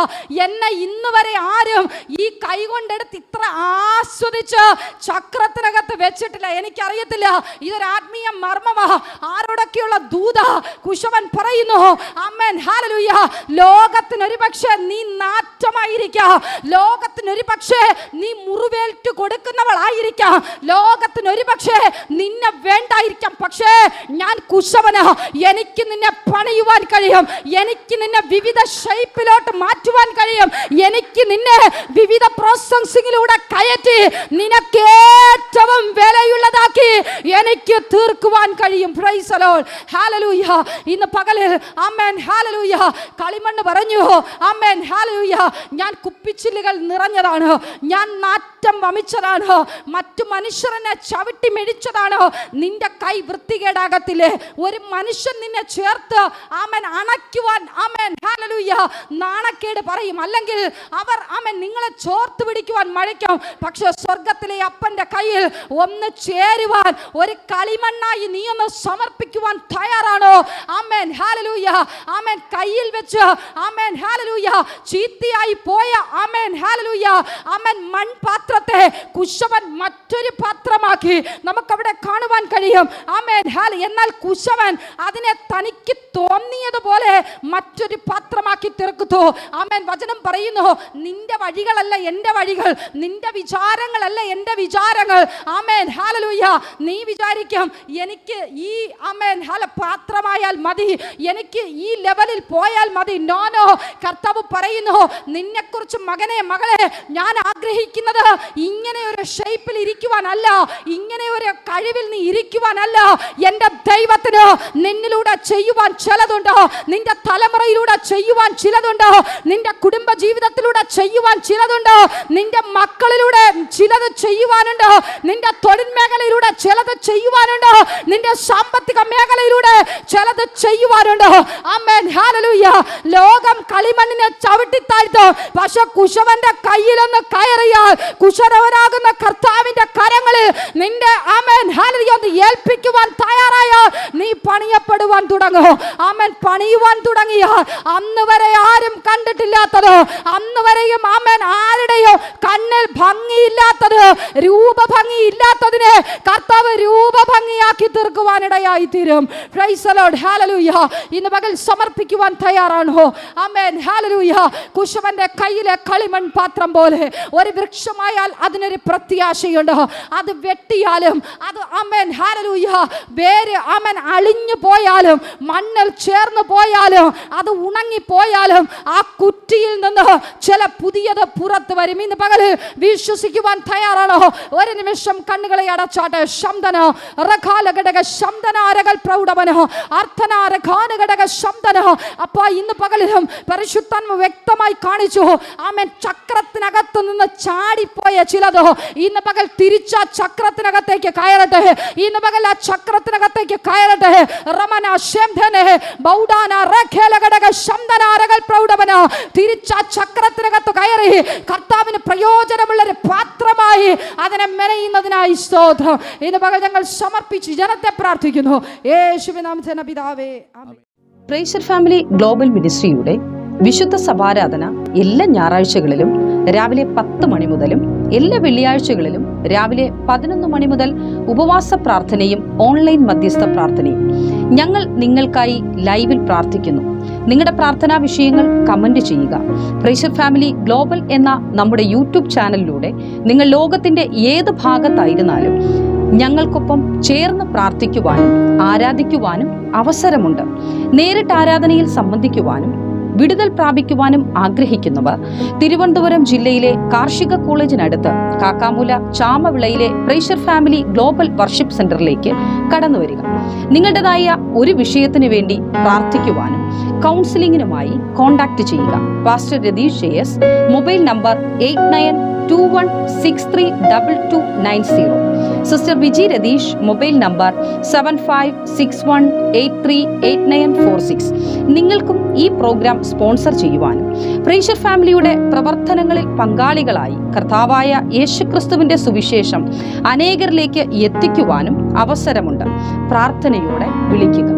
എന്നെ ഇന്നുവരെ ആരും ഈ കൈ കൊണ്ടെടുത്ത് ഇത്ര ആസ്വദിച്ച് ചക്രത്തിനകത്ത് വെച്ചിട്ടില്ല. എനിക്കറിയത്തില്ല. ഇതൊരു ആത്മീയ മർമ്മമാ. ആരോടൊക്കെയുള്ള ദൂത കുശവൻ പറയുന്നു. ആമേൻ, ഹല്ലേലൂയ. ലോകത്തിനൊരു പക്ഷേ നീ നാറ്റമായിരിക്കാം. ലോകത്തിനൊരു പക്ഷേ നീ മുറിവേൽറ്റ് കൊടുക്കുന്നവളായിരിക്കാം. ലോകത്തിനൊരു പക്ഷേ നിന്നെ വേണ്ടായിരിക്കാം. പക്ഷേ ഞാൻ കുശവനാ. എനിക്ക് നിന്നെ പണിയുവാൻ കഴിയും. എനിക്ക് നിന്നെ വിവിധ ഷേപ്പിലോട്ട് മാറ്റുവാൻ കഴിയും. എനിക്ക് നിന്നെ വിവിധ പ്രോസസ്സിങ്ങിലൂടെ കയറ്റി നിനക്ക് ഏറ്റവും വിലയുള്ളതാക്കി എനിക്ക് തീർക്കുവാൻ കഴിയും. പ്രൈസ് ദി ലോർഡ്, ഹല്ലേലൂയ. ഇന്ന് പകലിൽ ആമേൻ, ഹല്ലേലൂയ, കളിമണ്ണ് പറഞ്ഞു, ആമേൻ, ഹല്ലേലൂയ, ഞാൻ കുപ്പിച്ചില്ലുകൾ നിറഞ്ഞതാണ്, ഞാൻ നാറ്റം വമിച്ചതാണ്, മറ്റു മനുഷ്യരെന്നെ ചവിട്ടി മെടിച്ചതാണ്. നിന്റെ കൈ വൃത്തികേടാകത്തില്ലേ? ഒരു മനുഷ്യൻ നിന്നെ ചേർത്ത് ആമേൻ അണയ്ക്കുവാൻ, ആമേൻ, ഹല്ലേലൂയ, നാണക്കേട് പറയും. അല്ലെങ്കിൽ അവർ ആമേൻ നിങ്ങളെ ചോർത്ത് പിടിക്കുവാൻ മഴയ്ക്കും. പക്ഷെ സ്വർഗത്തിലെ അപ്പന്റെ കയ്യിൽ ഒന്ന് ചേരുവാൻ, ഒരു കളിമണ്ണായി നീ ഒന്ന് സമർപ്പിക്കുവാൻ തയ്യാറാണോ? ആമേൻ, ഹല്ലേലൂയ. ആമേൻ, കയ്യിൽ വെച്ച് ആമേൻ, ഹല്ലേലൂയ, ചീത്തയായി പോയ ആമേൻ, ഹല്ലേലൂയ, ആമേൻ മൺപാത്രത്തെ കുശവൻ മറ്റൊരു പാത്രമാക്കി നമുക്കവിടെ കാണുവാൻ കഴിയും. ആമേൻ, എന്നാൽ കുശവൻ അതിനെ തനിക്ക് തോന്നിയതുപോലെ മറ്റൊരു പാത്രമാക്കി തീർക്കുന്നു. ആമേൻ, വചനം പറയുന്നു, നിന്റെ വഴികളല്ല എൻ്റെ വഴികൾ, നിന്റെ വിചാരങ്ങളല്ല എൻ്റെ വിചാരങ്ങൾ. ആമേൻ, ഹല്ലേലൂയ. നീ വിചാരിക്കും എനിക്ക് ഈ ആമേൻ പാത്രമായാൽ മതി, എനിക്ക് ഈ ലെവലിൽ പോയാൽ മതി. നോ, കർത്താവ് പറയുന്നു, നിന്നെക്കുറിച്ച് മകനെ മകളെ ഞാൻ ആഗ്രഹിക്കുന്നത് ഇങ്ങനെ ഒരു ഷേപ്പിൽ ഇരിക്കുവാനല്ല, ഇങ്ങനെ ഒരു കഴിവിൽ നീ ഇരിക്കുവാനല്ല. എൻ്റെ ദൈവത്തിന് നിന്നിലൂടെ ചെയ്യുവാൻ ചിലതുണ്ട്, നിന്റെ തലമുറയിലൂടെ ചെയ്യുവാൻ ചിലതുണ്ട്, നിന്റെ കുടുംബ ജീവിതത്തിലൂടെ ചെയ്യുവാൻ ചിലതുണ്ട്, നിന്റെ മക്കളിലൂടെ ചിലത് ചെയ്യുവാനുണ്ട്, നിന്റെ തൊഴിൽ മേഖലയിലൂടെ ചിലത് ചെയ്യുവാനുണ്ട്, നിന്റെ സാമ്പത്തിക മേഖലയിലൂടെ ചിലത് ചെയ്യുവാനുണ്ട്. ആമേൻ, ഹല്ലേലൂയ. ലോകം കളിമണ്ണിനെ ചവിട്ടിത്താഴ്ത്തും, പക്ഷെ കുശവന്റെ കയ്യിലൊന്ന് കയറിയാൽ കുശവനാകുന്ന കർത്താവിന്റെ കരങ്ങളിൽ നിന്റെ ആമേൻ ഹല്ലേലൂയ ഒന്ന് ഏൽപ്പിക്കുവാൻ തയ്യാറായാൽ നീ പണിയപ്പെടുവാൻ തുടങ്ങും. ആമേൻ, പണിയുവാൻ തുടങ്ങിയാൽ അന്ന് വരെ ആരും കണ്ടിട്ടില്ലാത്തത്, അന്ന് വരെയും ആമേൻ ആരുടെയോ കണ്ണിൽ ഭംഗിയില്ലാത്തത്, രൂപഭംഗിയില്ലാത്തതിനെ കർത്താവ് രൂപഭംഗിയാക്കി തീർക്കുവാനിടയായി തീരും. പ്രൈസ് ദി ലോർഡ്, ഹല്ലേലൂയ. ഇന്ന് പകൽ സമർപ്പിക്കുവാൻ തയ്യാറാണോ? ആമേൻ, ഹല്ലേലൂയ. കുശവന്റെ കയ്യിലെ കളിമൺ പാത്രം പോലെ ഒരു വൃക്ഷമായാൽ അതിനൊരു പ്രത്യാശയുണ്ട്. അത് വെട്ടിയാലും അത് ആമേൻ ഹല്ലേലൂയ വേര് ആമേൻ അളിഞ്ഞു പോയാലും മണ്ണിൽ ചേർന്ന് പോയാലും അത് ഉണങ്ങി പോയാലും ആ കുറ്റിയിൽ നിന്ന് ചില പുതിയത് പുറത്ത് വരും. ഇന്ന് പകല് വിശ്വസിക്കുവാൻ തയ്യാറാണോ? ഒരു നിമിഷം കണ്ണുകളെ അടച്ചാട്ടെ. ശബ്ദന റഖാലഘടക ശബ്ദനാരകൾ പ്രൗഢവനോ അർത്ഥനാരഘാനഘടക ശബ്ദന. അപ്പോൾ ഇന്ന് പകലിലും പരിശുദ്ധാത്മ വ്യക്തമായി കാണിച്ചു. ആമേൻ, ചക്രത്തിനകത്ത് നിന്ന് ചാടിപ്പോയ ചിലതോ ഇന്ന് പകൽ തിരിച്ച ചക്രത്തിനകത്തേക്ക് കയറട്ടെ. ഇന്ന് പകൽ ആ ചക്രത്തിനകത്തേക്ക് കയറട്ടെ. റമന ശംധനെ ബൗഡാന റഖേലഘടക ശബ്ദനാരകൾ പ്രൗഢവന തിരിച്ച ചക്രത്തിനകത്ത് കയറി കർത്താവിന് പ്രയോജനമുള്ള ഒരു പാത്രമായി അതിനെ മെനയുന്നതിനായി സ്തോത്രം. ഇന്ന് പകൽ ഞങ്ങൾ സമർപ്പിച്ച് ജനത്തെ പ്രാർത്ഥിക്കുന്നു. യേശുവിൻ നാമത്തിൽ പിതാവേ, ആമേൻ. പ്രൈസർ ഫാമിലി ഗ്ലോബൽ മിനിസ്ട്രിയുടെ വിശുദ്ധ സഭാരാധന എല്ലാ ഞായറാഴ്ചകളിലും രാവിലെ 10 മണി മുതലും എല്ലാ വെള്ളിയാഴ്ചകളിലും രാവിലെ 11 മണി മുതൽ ഉപവാസ പ്രാർത്ഥനയും ഓൺലൈൻ മധ്യസ്ഥ പ്രാർത്ഥനയും. ഞങ്ങൾ നിങ്ങൾക്കായി ലൈവിൽ പ്രാർത്ഥിക്കുന്നു. നിങ്ങളുടെ പ്രാർത്ഥനാ വിഷയങ്ങൾ കമന്റ് ചെയ്യുക. പ്രൈസർ ഫാമിലി ഗ്ലോബൽ എന്ന നമ്മുടെ യൂട്യൂബ് ചാനലിലൂടെ നിങ്ങൾ ലോകത്തിന്റെ ഏത് ഭാഗത്തായിരുന്നാലും ഞങ്ങൾക്കൊപ്പം ചേർന്ന് പ്രാർത്ഥിക്കുവാനും ആരാധിക്കുവാനും അവസരമുണ്ട്. നേരിട്ട് ആരാധനയിൽ സംബന്ധിക്കുവാനും വിടുതൽ പ്രാപിക്കുവാനും ആഗ്രഹിക്കുന്നവർ തിരുവനന്തപുരം ജില്ലയിലെ കാർഷിക കോളേജിനടുത്ത് കാക്കാമൂല ചാമവിളയിലെ പ്രൈസർ ഫാമിലി ഗ്ലോബൽ വർഷിപ്പ് സെന്ററിലേക്ക് കടന്നു വരിക. നിങ്ങളുടേതായ ഒരു വിഷയത്തിന് വേണ്ടി പ്രാർത്ഥിക്കുവാനും കൗൺസിലിങ്ങിനുമായി കോൺടാക്ട് ചെയ്യുക. Pastor Ratheesh JS, mobile number 8921632290. Sister Viji Ratheesh, mobile number 7561838946. നിങ്ങൾക്കും ഈ പ്രോഗ്രാം സ്പോൺസർ ചെയ്യുവാനും പ്രൈസർ ഫാമിലിയുടെ പ്രവർത്തനങ്ങളിൽ പങ്കാളികളായി കർത്താവായ യേശുക്രിസ്തുവിന്റെ സുവിശേഷം അനേകരിലേക്ക് എത്തിക്കുവാനും അവസരമുണ്ട്. പ്രാർത്ഥനയോടെ വിളിക്കുക.